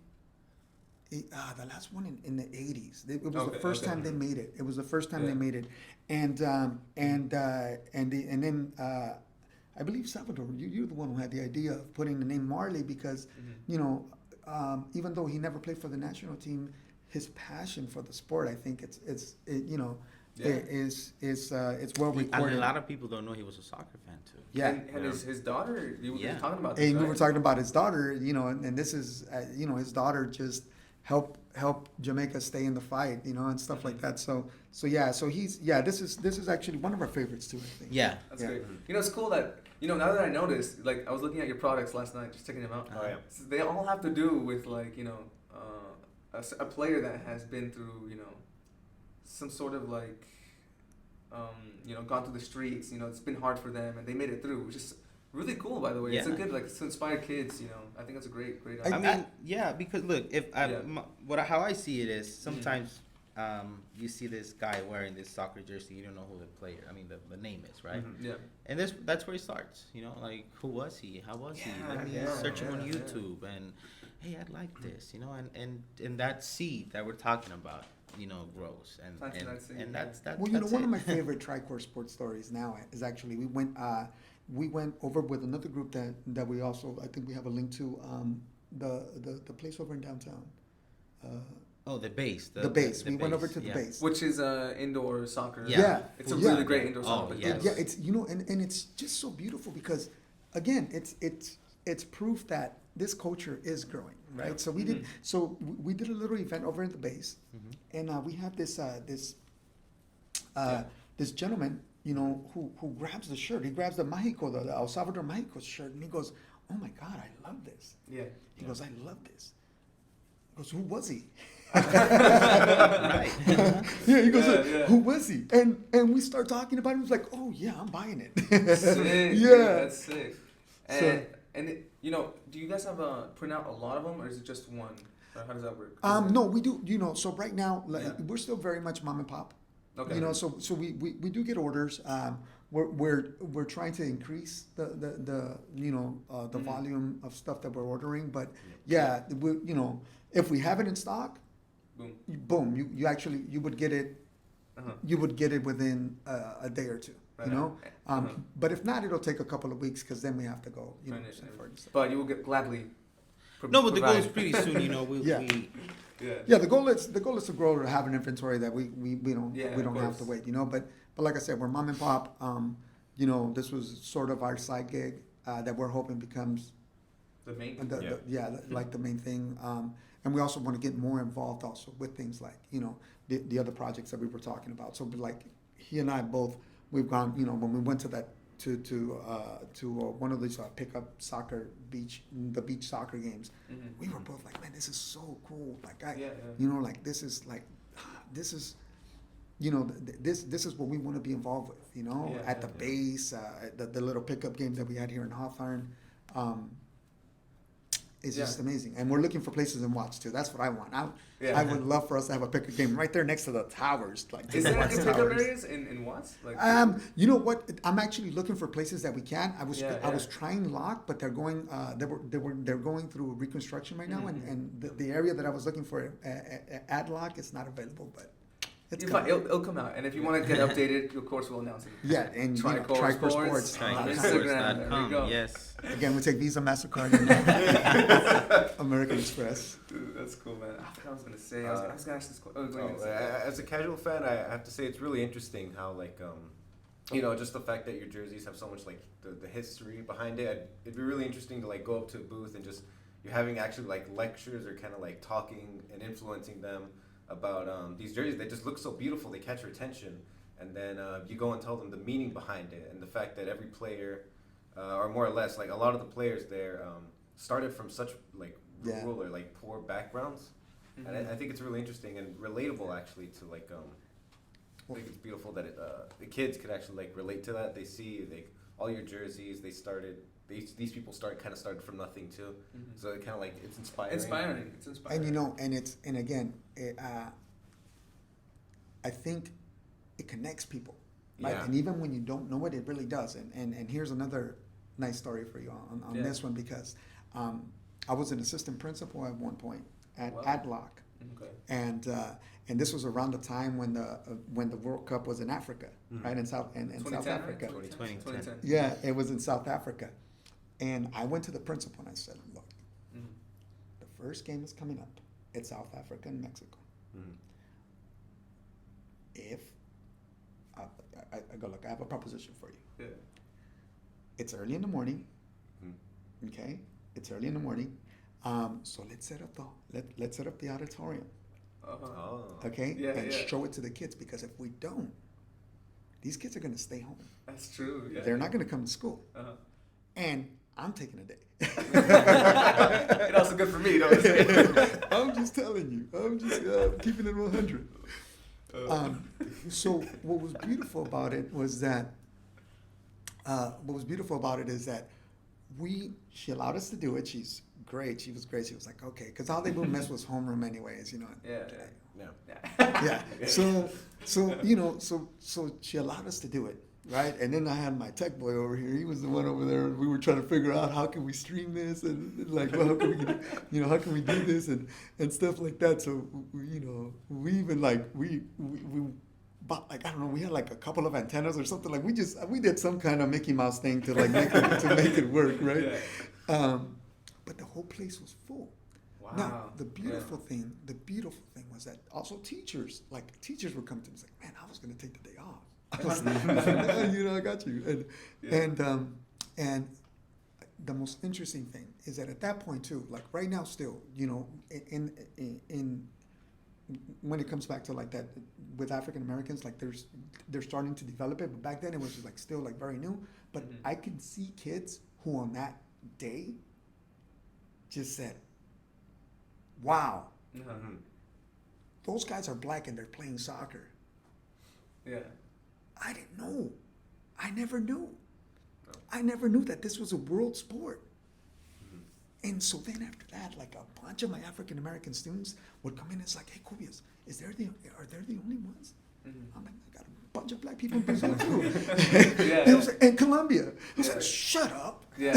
The last one in the 80s. It was the first time they made it. It was the first time they made it, and then I believe Salvador, you're the one who had the idea of putting the name Marley because even though he never played for the national team, his passion for the sport, I think it's it's well recorded. And a lot of people don't know he was a soccer fan too. Yeah. And his daughter, you were talking about this, And we right? were talking about his daughter, and this is, his daughter just help Jamaica stay in the fight, and stuff like that. So this is actually one of our favorites too, I think. Yeah. That's great. It's cool that, now that I noticed, like, I was looking at your products last night, just checking them out. Oh, yeah. So they all have to do with, like, a player that has been through, some sort of, like, gone through the streets, it's been hard for them, and they made it through, which is really cool, by the way. Yeah. It's a good, like, to inspire kids, I think it's a great I idea. mean, yeah, because look, if how I see it is sometimes you see this guy wearing this soccer jersey, you don't know who the player, the name is, right? Yeah. And that's where it starts, like who was he? How was he? Let me search him on YouTube and hey, I like this, and that seed that we're talking about, grows and that's Well, that's one it. of my favorite Tricore Sports stories now is actually we went we went over with another group that we also, I think we have a link to, the place over in downtown. The base. The base. We went base, over to the base. Which is indoor soccer. Yeah. It's a Yeah. really great indoor soccer. yes. place. Yeah, it's and it's just so beautiful because, again, it's proof that this culture is growing, right? Yeah. So we did a little event over at the base, and we have this this gentleman, who grabs the shirt. He grabs the Mexico, the El Salvador Mexico shirt, and he goes, "Oh my God, I love this." Yeah. He goes, "I love this." He goes, "Who was he?" Right. Yeah, he goes, Yeah. "Who was he?" And we start talking about him. He's like, "Oh yeah, I'm buying it." Sick. Yeah. Dude, that's sick. And So- do you guys have print out a lot of them, or is it just one? Or how does that work? No, we do. So right now, Yeah. we're still very much mom and pop. Okay. So we do get orders. We're trying to increase the volume of stuff that we're ordering. But yeah, if we have it in stock, Boom. you actually would get it. Uh-huh. You would get it within a day or two. Right. But if not, it'll take a couple of weeks because then we have to go. Send for it and stuff. But you will gladly. No, but the goal is provide. pretty soon. Yeah. Yeah. Yeah, the goal is to grow to have an inventory that we don't Yeah, we of don't have to course. wait, But like I said, we're mom and pop. This was sort of our side gig that we're hoping becomes The main. like the main thing. And we also want to get more involved also with things like the other projects that we were talking about. So like he and I both, we've gone when we went to that to one of these pickup soccer beach soccer games. Mhm. We were both like, man, this is so cool. Like like this is this is what we want to be involved with. At the base, the little pickup game that we had here in Hawthorne. It's just amazing, and we're looking for places in Watts too. That's what I want. I would love for us to have a pickup game right there next to the towers. Like, Is there Watts any pickup Towers. areas in Watts? Like, You know what? I'm actually looking for places that we can. I was trying Lock, but they're going they're going through reconstruction right now, and the area that I was looking for at Lock is not available, but. It'll come out, and if you want to get updated, of course we'll announce it. Yeah, and Tricore Sports. Instagram. There we go. Yes. Again, we take Visa, MasterCard, and American Express. Dude, that's cool, man. I forgot what I was gonna say. I was gonna ask this question. As a casual fan, I have to say it's really interesting how just the fact that your jerseys have so much like the history behind it. It'd be really interesting to like go up to a booth and just you're having actually like lectures or kind of like talking and influencing them about these jerseys. They just look so beautiful. They catch your attention, and then you go and tell them the meaning behind it and the fact that every player, or more or less, like a lot of the players there, started from such like rural or like poor backgrounds, and I think it's really interesting and relatable actually to like. I think it's beautiful that the kids could actually like relate to that. They see like all your jerseys. They started. These people started from nothing too. So it kind of like it's inspiring. It's inspiring. And again, I think it connects people, right? Yeah. And even when you don't know it, it really does. And here's another nice story for you on this one because I was an assistant principal at one point at Locke. Okay. And this was around the time when the World Cup was in Africa, right? In South Africa. 2010. Yeah, it was in South Africa. And I went to the principal and I said, look, the first game is coming up. It's South Africa and Mexico. If I go, look, I have a proposition for you. Yeah. It's early in the morning. Okay? It's early in the morning. So let's set up the auditorium. Okay? And show it to the kids because if we don't, these kids are going to stay home. That's true. Yeah. They're not going to come to school. And I'm taking a day. It's also good for me, though. I'm just telling you. I'm just keeping it 100. So what was beautiful about it was that she allowed us to do it. She's great. She was great. She was like, okay, because all they would miss was homeroom anyways, Yeah. So she allowed us to do it. Right, and then I had my tech boy over here. He was the one over there. We were trying to figure out how can we stream this and like, well, how can we, how can we do this and stuff like that. So we even like we bought like, I don't know, we had like a couple of antennas or something. Like we did some kind of Mickey Mouse thing to like make it work, right? Yeah. But the whole place was full. Wow. Now the beautiful thing was that also teachers would come to me and say, man, I was gonna take the day off. I was, I got you. And the most interesting thing is that at that point too, like right now still, in when it comes back to like that with African Americans, like they're starting to develop it, but back then it was just like still like very new. But I can see kids who on that day just said, wow, those guys are black and they're playing soccer. Yeah. I didn't know. I never knew. I never knew that this was a world sport. And so then after that, like a bunch of my African American students would come in and it's like, hey, Cubias, are they the only ones? I'm like, I got a bunch of black people in Brazil too. It was, and Colombia. It was like, shut up. Yeah.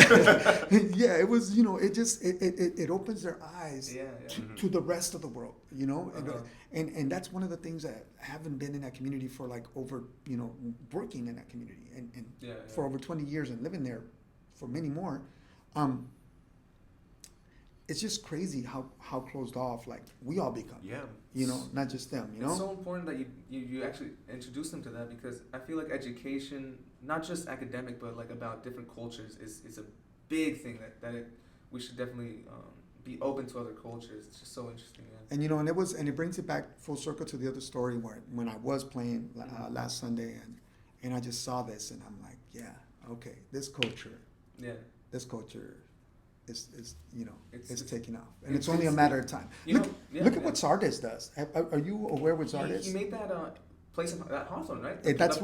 Yeah, it was, it opens their eyes to the rest of the world, and that's one of the things that having been in that community for like over, working in that community and for over 20 years and living there for many more, it's just crazy how closed off like we all become. Yeah. Not just them. It's so important that you actually introduce them to that, because I feel like education, not just academic, but like about different cultures, is a big thing that we should definitely be open to other cultures. It's just so interesting. Yeah. And it brings it back full circle to the other story when I was playing last Sunday and I just saw this and I'm like, yeah, okay, this culture is it's taking off, and it's only a matter of time. Look at what Sardis does. Are you aware with Sardis? He made that place at Hawthorne, right? That's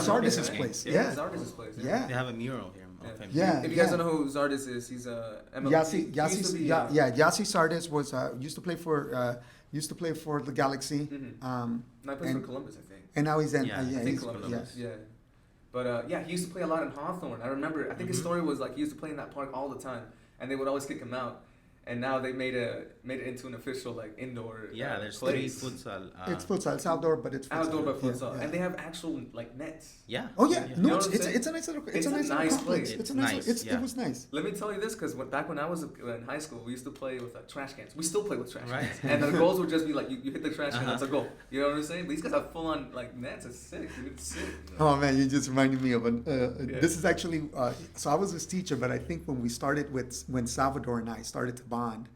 Sardis's place. Yeah, Sardis's place. Yeah, they have a mural here. Yeah. If you guys don't know who Sardis is, he's a MLB. Yassi Sardis was used to play for the Galaxy. Now he plays for Columbus, I think. And now he's in. I think Columbus. Yeah. But he used to play a lot in Hawthorne. I remember. I think his story was like he used to play in that park all the time, and they would always kick him out. And now they made it into an official like indoor. Yeah, there's place. 3 futsal. It's futsal. It's outdoor, but it's futsal. Outdoor, but futsal, and they have actual like nets. Yeah. Oh yeah. You No, know what I'm it's a nice little. It's a nice place. It's nice. It was nice. Let me tell you this, because back when I was in high school, we used to play with trash cans. We still play with trash cans, and the goals would just be like you hit the trash can, that's a goal. You know what I'm saying? But these guys have full on like nets. It's sick. It's sick. Oh man, you just reminded me of this is actually. So I was his teacher, but I think when we started when Salvador and I started to bond.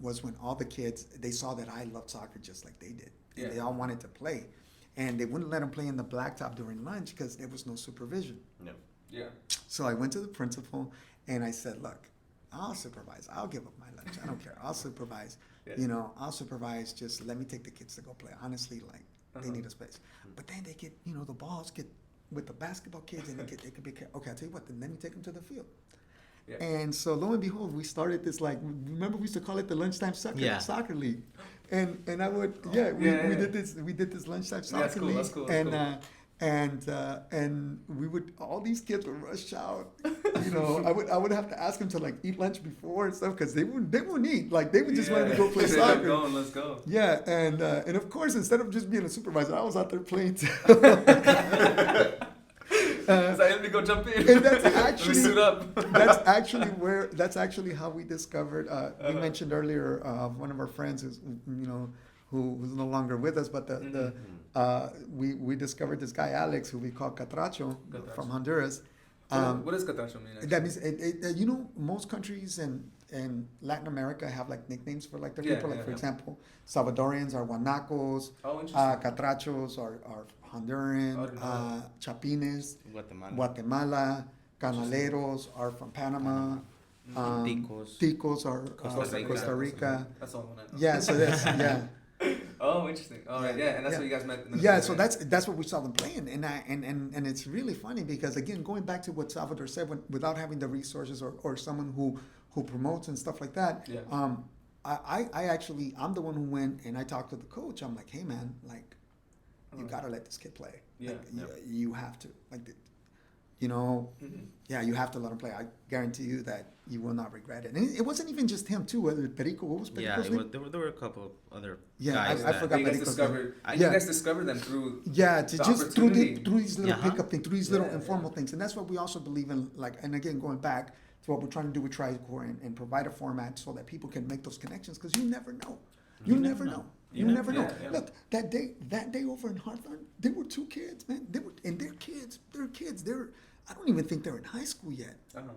Was when all the kids, they saw that I loved soccer just like they did. And they all wanted to play. And they wouldn't let them play in the blacktop during lunch because there was no supervision. No. Yeah. So I went to the principal and I said, look, I'll supervise. I'll give up my lunch. I don't care. I'll supervise. Yeah. I'll supervise. Just let me take the kids to go play. Honestly, like, they need a space. But then they get, the balls get with the basketball kids and they could be, okay, I'll tell you what, then let me take them to the field. Yeah. And so lo and behold, we started this remember we used to call it the lunchtime soccer league, and I would we did this lunchtime soccer league, that's cool. And we would, all these kids would rush out, I would have to ask them to like eat lunch before and stuff because they wouldn't eat, like they would just want to go play soccer. Let's go. Yeah, and of course instead of just being a supervisor, I was out there playing too. Let me go jump in. And that's actually suit up. that's actually how we discovered. We mentioned earlier one of our friends who's no longer with us, but we discovered this guy Alex, who we call Catracho from Honduras. What does Catracho mean? Actually? That means most countries in Latin America have like nicknames for like their people. For example, Salvadorians are Guanacos. Oh, interesting. Catrachos are Honduran. Chapines, Guatemala. Canaleros are from Panama. Ticos are Costa Rica. That's all I know. Yeah, so that's Oh, interesting. All right, and that's what you guys met. So that's what we saw them playing, and it's really funny because again, going back to what Salvador said, without having the resources or someone who promotes and stuff like that. Yeah. I'm the one who went and I talked to the coach. I'm like, hey man, like, you gotta let this kid play. Yeah. Like, you have to. Like, you know, yeah, you have to let him play. I guarantee you that you will not regret it. And it wasn't even just him too. Perico, what was Perico's name? There were a couple of other Yeah, guys I that forgot You guys Perico's discovered. name. You guys discovered them through. Yeah, to the just through opportunity. these little Uh-huh. pickup things, through these little informal things, and that's what we also believe in. Like, and again, going back to what we're trying to do with Tricore and provide a format so that people can make those connections, because you never know. You never know. You never know. Yeah. Look, that day over in Hawthorne, there were two kids, man. They're kids. I don't even think they're in high school yet. Uh-huh.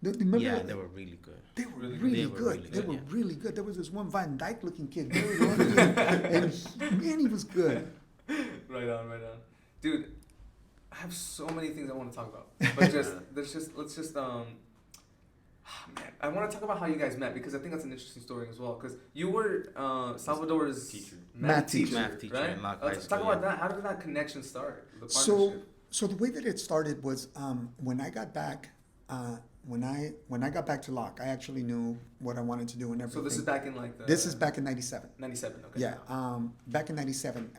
Remember yeah, that? they were really good. They were Really really good. good. They were Yeah. really good. There was this one Van Dyke looking kid, very lucky, and he was good. Right on. Dude, I have so many things I want to talk about. But let's just man, I want to talk about how you guys met, because I think that's an interesting story as well. Because you were Salvador's Teacher. Math teacher. Math teacher right? in Locke High Let's School, talk about yeah. that. How did that connection start? The So, partnership. so the way that it started was when I got back, when I got back to Locke, I actually knew what I wanted to do and everything. So this is back in like the. This is back in '97. 97. Okay. Yeah, back in '97,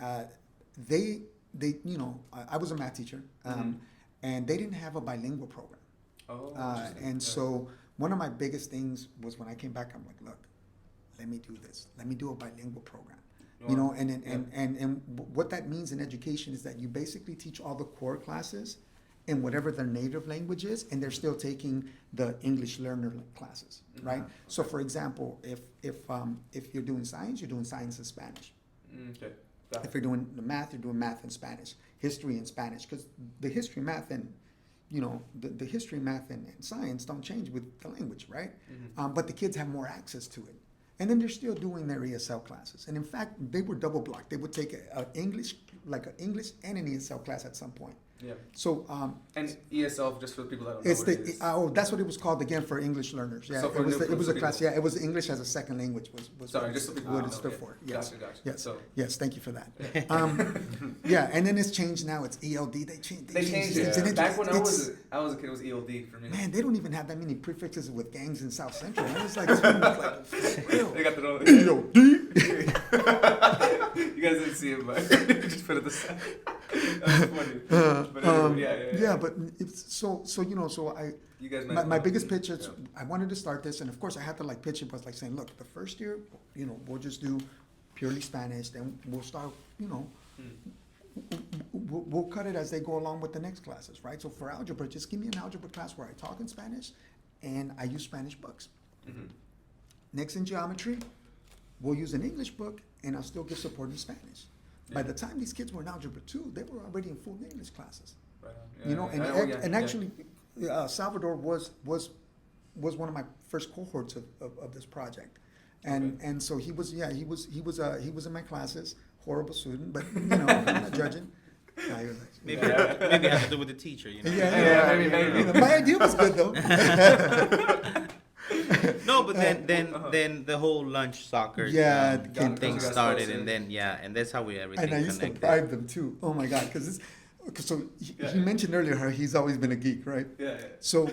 they you know I was a math teacher, and they didn't have a bilingual program, Oh. and interesting. so one of my biggest things was when I came back, I'm like, look, let me do this. Let me do a bilingual program. You know, and what that means in education is that you basically teach all the core classes in whatever their native language is, and they're still taking the English learner classes, right? So, for example, if you're doing science in Spanish. Okay. If you're doing the math, you're doing math in Spanish, history in Spanish, because the history, math, and the history, math, and science don't change with the language, right? But the kids have more access to it. And then they're still doing their ESL classes. And in fact, they were double blocked. They would take an English and an ESL class at some point. Yeah. So And ESL, just for the people that don't know it's what it is. that's what it was called again for English learners. Yeah, So for it was a new class. people. Yeah, it was English as a second language was Sorry, just so people what know, it stood yeah. for. Yes. Gotcha. Yes. So- Yes. Thank you for that. Yeah, and then it's changed now. It's ELD. They changed it. and Back when I it's- was a kid, it was ELD for me. Man, they don't even have that many prefixes with gangs in South Central. It was like, for real. They got their own. ELD. You guys didn't see it, but just put it this side. That's funny. But anyway, yeah. But it's so I. You guys met. My biggest pitch is I wanted to start this, and of course I had to like pitch it, was like saying, look, the first year, we'll just do purely Spanish, then we'll start, we'll cut it as they go along with the next classes, right? So for algebra, just give me an algebra class where I talk in Spanish, and I use Spanish books. Next in geometry, we'll use an English book, and I'll still give support in Spanish. By the time these kids were in algebra 2, they were already in full English classes. Right on. Actually, Salvador was one of my first cohorts of this project, and so he was in my classes. Horrible student, but I'm not judging. Maybe it has to do with the teacher, Yeah, maybe. my idea was good though. No, but then the whole lunch soccer thing started, and then and that's how everything And I used connected. to bribe them too. Oh my God, because he mentioned earlier how he's always been a geek, right? Yeah. So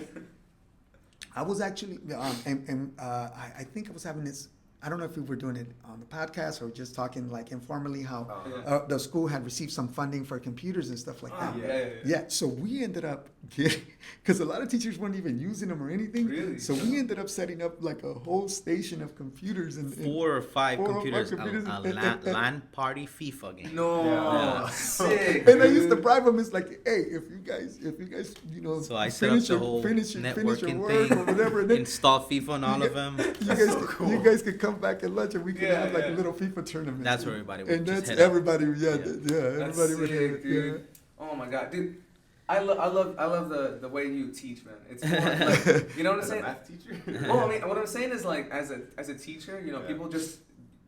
I was actually, I think I was having this. I don't know if we were doing it on the podcast or just talking like informally how the school had received some funding for computers and stuff like that. Yeah. So we ended up getting, because a lot of teachers weren't even using them or anything. Really? So we ended up setting up like a whole station of computers and 4 or 5 computers, computers a LAN party FIFA game. No. Sick. And I used to bribe them. It's like, hey, if you guys, So I set up the whole finish your networking work thing, or whatever, and then install FIFA on all of them. you guys could come back at lunch and we could have like a little FIFA tournament. That's where everybody would And just that's head up. everybody, That's everybody would sick, do dude. it. Oh my God, dude. I love the way you teach, man. It's more like, you know what I'm As a saying? math teacher? Well, I mean, what I'm saying is like as a teacher, people just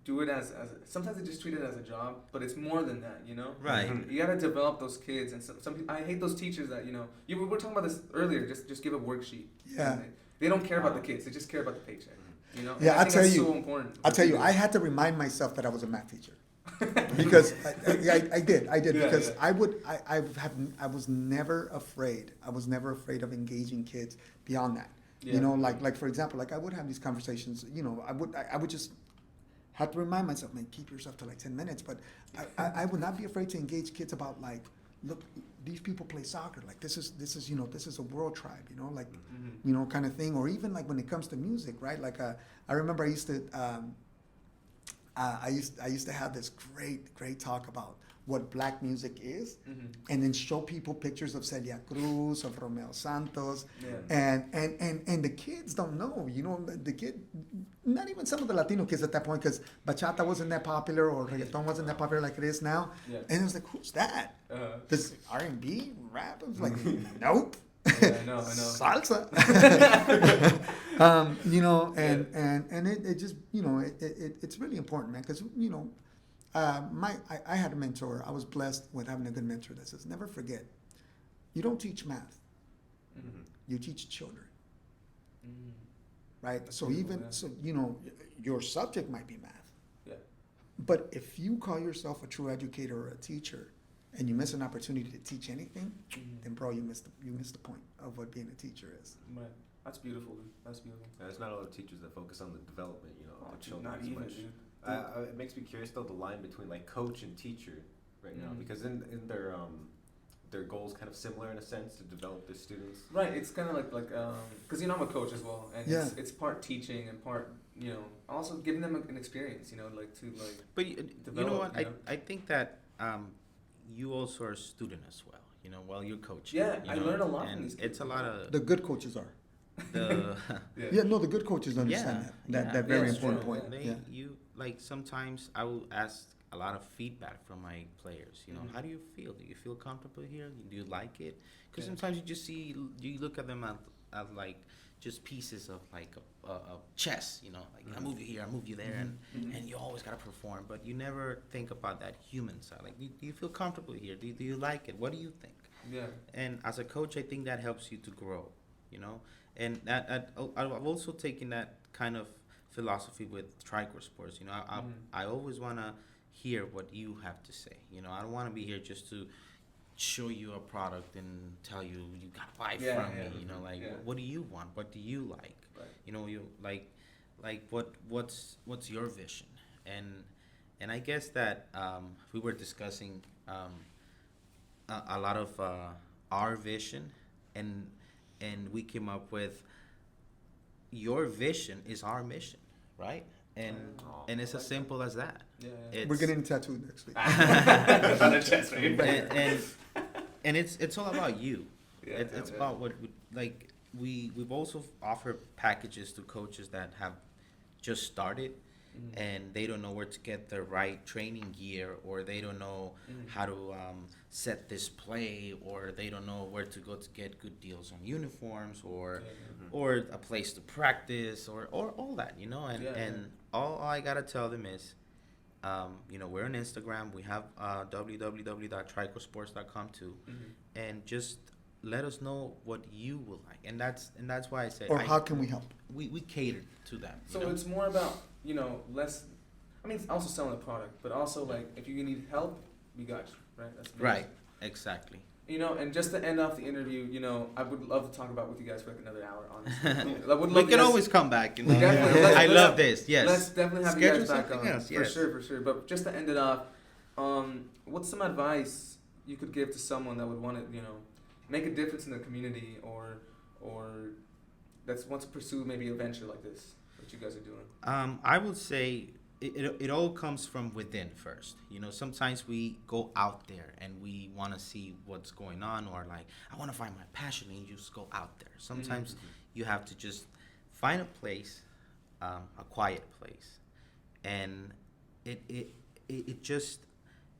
do it as sometimes they just treat it as a job, but it's more than that, Right. You gotta develop those kids, and some people, I hate those teachers that we were talking about this earlier. Just give a worksheet. Yeah. They don't care about the kids. They just care about the paycheck. And Yeah, I I'll think tell that's you. so important. I'll tell you, I had to remind myself that I was a math teacher. Because I did because I was never afraid. I was never afraid of engaging kids beyond that. Like for example, like I would have these conversations. I would just have to remind myself, man, keep yourself to like 10 minutes. But I would not be afraid to engage kids about look, these people play soccer. Like this is this is a world tribe. Like Mm-hmm. kind of thing. Or even like when it comes to music, right? Like I remember I used to I used to have this great talk about what black music is, Mm-hmm. and then show people pictures of Celia Cruz, of Romeo Santos, Yeah. and the kids don't know, the kid, not even some of the Latino kids at that point, because bachata wasn't that popular or reggaeton wasn't that popular like it is now, Yeah. and it was like, who's that? Uh-huh. This R&B rap? I was like, nope. Yeah, I know. Salsa. And it just, it's really important, man, because, I had a mentor. I was blessed with having a good mentor that says, never forget, you don't teach math, Mm-hmm. you teach children, Mm-hmm. right? That's So beautiful, even, yeah. so, your subject might be math, Yeah. but if you call yourself a true educator or a teacher and you miss an opportunity to teach anything, Mm-hmm. then bro, you missed the point of what being a teacher is. Right. That's beautiful, dude. That's beautiful. There's not a lot of teachers that focus on the development, Oh, of the dude, children not as even, much. dude. It makes me curious though, the line between like coach and teacher right now, Mhm. because in their goals kind of similar in a sense to develop their students. Right. It's kind of like because I'm a coach as well, and Yeah. it's part teaching and part also giving them an experience, like to like. But you know Develop, what? you know? I think that you also are a student as well. While you're coaching. Yeah, I learn a lot from and these it's a kids. lot of The good coaches are. the. Yeah, no, the good coaches understand that very it's important true, point. They Yeah. you like sometimes I will ask a lot of feedback from my players. Mhm. How do you feel? Do you feel comfortable here? Do you like it? Because Yeah. sometimes you look at them as like just pieces of like a chess. I move you here, I move you there, Mhm. and you always gotta perform. But you never think about that human side. Like, do you feel comfortable here? Do you like it? What do you think? Yeah. And as a coach, I think that helps you to grow, And I've also taken that kind of philosophy with Tricore Sports. I always want to hear what you have to say. I don't want to be here just to show you a product and tell you got to buy Yeah, from yeah. me. Yeah. What do you want? What do you like? Right. You what's your vision? And I guess that we were discussing a lot of our vision, and we came up with your vision is our mission, right? And Oh, and it's I as like simple as that. Yeah. It's, We're getting tattooed next week. On the chest, right? and it's all about you. Yeah, It's yeah. about we've also offered packages to coaches that have just started, Mhm. and they don't know where to get the right training gear, or they don't know Mhm. how to set this play, or they don't know where to go to get good deals on uniforms, or a place to practice, or all that, and Yeah, and yeah. all I gotta tell them is, we're on Instagram. We have www.tricoresports.com too, Mhm. and just let us know what you would like, and that's why I said Or how can we help? we cater to that. So it's more about less. I mean, it's also selling a product, but also like if you need help, we got you, right? That's the right, exactly. And just to end off the interview, I would love to talk about with you guys for like another hour, honestly. I would love We you can guys- always come back. Definitely. I Let's- love this. Yes. Let's definitely have Schedule you guys back something on. else, For yes. sure. But just to end it off, what's some advice you could give to someone that would want to, make a difference in the community, or that wants to pursue maybe a venture like this, what you guys are doing? I would say it all comes from within first. Sometimes we go out there and we want to see what's going on, or like, I want to find my passion, and you just go out there. Sometimes you have to just find a place, a quiet place, and it just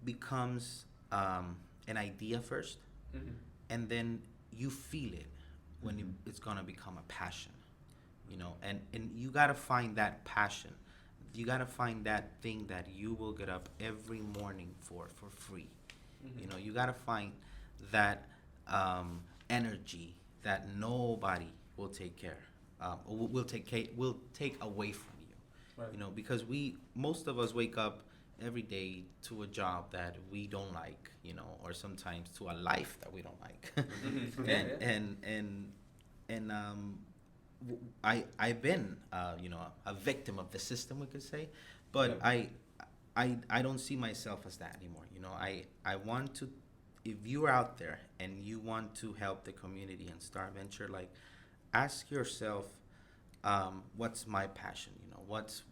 becomes an idea first, Mm-hmm. and then you feel it when it's gonna become a passion, and you gotta find that passion. You gotta find that thing that you will get up every morning for free. Mm-hmm. You gotta find that energy that nobody will take care, or will take away from you. Right. Because most of us wake up every day to a job that we don't like, or sometimes to a life that we don't like. Mhm. Yeah. I've been a victim of the system, we could say, but Yeah. I don't see myself as that anymore. I want to if you're out there and you want to help the community and start a venture, like, ask yourself, what's my passion? You know, what's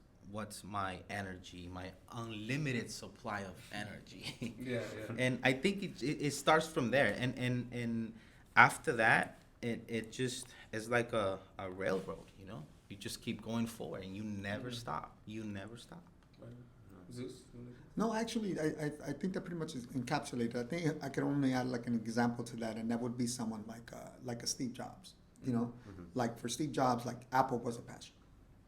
my energy, my unlimited supply of energy. Yeah. And I think it starts from there, and after that, it just is like a railroad. You know, you just keep going forward, and you never stop. You never stop. Zeus? No, actually, I think that pretty much is encapsulated. I think I could only add like an example to that, and that would be someone like a Steve Jobs. You know, like for Steve Jobs, like Apple was a passion.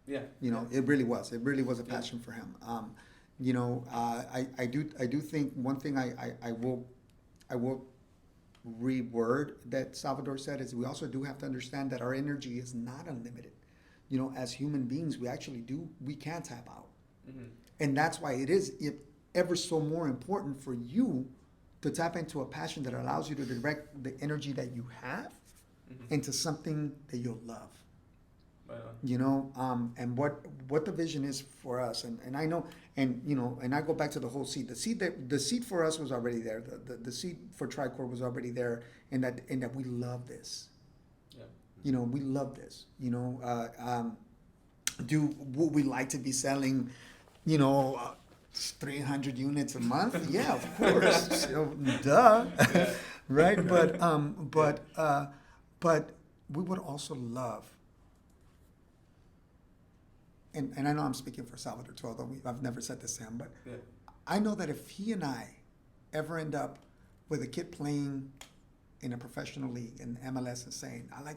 Yeah. You know, it really was. It really was a passion for him. You know, I do think one thing I will reword that Salvador said is we also do have to understand that our energy is not unlimited. You know, as human beings, we can tap out. And that's why it is ever so more important for you to tap into a passion that allows you to direct the energy that you have into something that you'll love. You know, and what the vision is for us, and I know, and you know, and I go back to the whole seed. The seed for us was already there. The seed for Tricore was already there, and that we love this. Yeah. You know, we love this. You know, would we like to be selling, you know, 300 units a month? Yeah, of course. So, duh. Yeah. Right? But we would also love. And I know I'm speaking for Salvador too, although I've never said this to him, but Yeah. I know that if he and I ever end up with a kid playing in a professional league in MLS and saying, I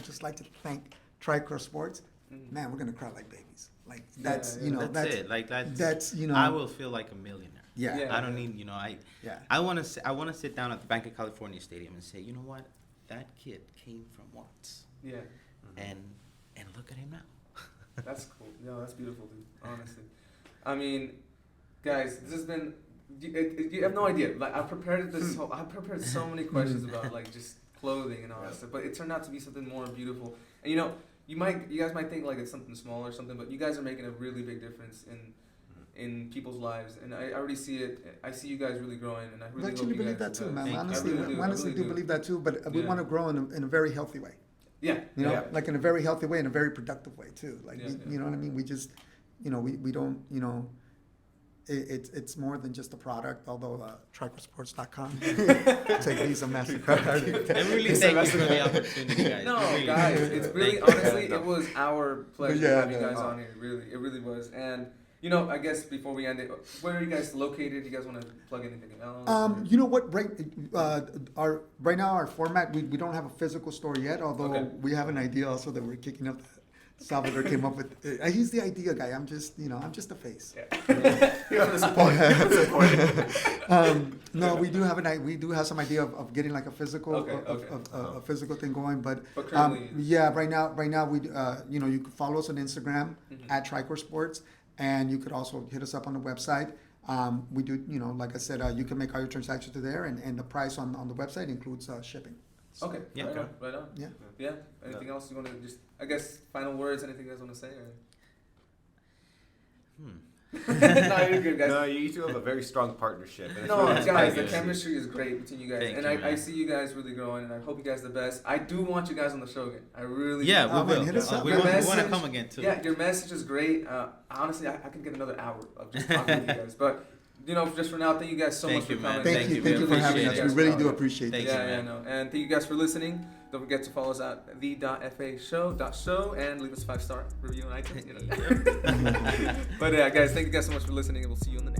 just like to thank Tricore Sports, man, we're gonna cry like babies. Like that's you know That's it. Like that's you know I will feel like a millionaire. Yeah. I don't need, you know, I want to sit down at the Bank of California Stadium and say, you know what, that kid came from Watts. Yeah. And look at him now. That's cool. No, that's beautiful, dude. Honestly, I mean, guys, this has been. You have no idea. Like I prepared so many questions about like just clothing and all that stuff, but it turned out to be something more beautiful. And you know, you guys might think like it's something small or something, but you guys are making a really big difference in people's lives, and I already see it. I see you guys really growing, and I really actually hope you believe guys that too, man. Thank you. Honestly, do believe that too. But we Yeah. want to grow in a very healthy way. Yeah. You know, Yeah. like in a very healthy way, in a very productive way too. Like Yeah, you know what I mean. We just, you know, we don't, you know, it's more than just a product. Although TricoreSports.com take Visa, MasterCard. And really thank you for the opportunity, guys. No, Really, guys, it's really thank you. honestly, it was our pleasure to Yeah, have you no, guys on here. Really, it really was. And you know, I guess before we end it, where are you guys located? Do you guys want to plug anything else? You know what? Right now our format we don't have a physical store yet. Although Okay. we have an idea also that we're kicking up. Salvador came up with. He's the idea guy. I'm just a face. Yeah. Here for the support. No, we do have some idea of getting like a physical Okay. a physical thing going, but currently, yeah, right now we you know, you can follow us on Instagram at Tricore Sports, and you could also hit us up on the website. We do, you know, like I said, you can make all your transactions to there, and the price on the website includes shipping. okay. Yeah. Right on. Yeah. Yeah. Anything else you want to just? I guess final words. Anything you guys want to say? No, you're good, guys. No, you two have a very strong partnership. And it's No, really guys, the inspiring. chemistry is great between you guys, Thank and you, I man. see you guys really growing, and I hope you guys the best. I do want you guys on the show again. I really Yeah, do. we Oh, man, will. hit us up. We Your want to message- come again too. Yeah, your message is great. Honestly, I can get another hour of just talking with you guys, but you know, just for now, thank you guys so Thank much you, for man. coming. Thank you we for having appreciate us. it. We really do Yeah. appreciate Thank it. you, Yeah, man. no. And thank you guys for listening. Don't forget to follow us at the.fashow and leave us a 5-star review on iTunes. You know. But yeah, guys, thank you guys so much for listening, and we'll see you in the next.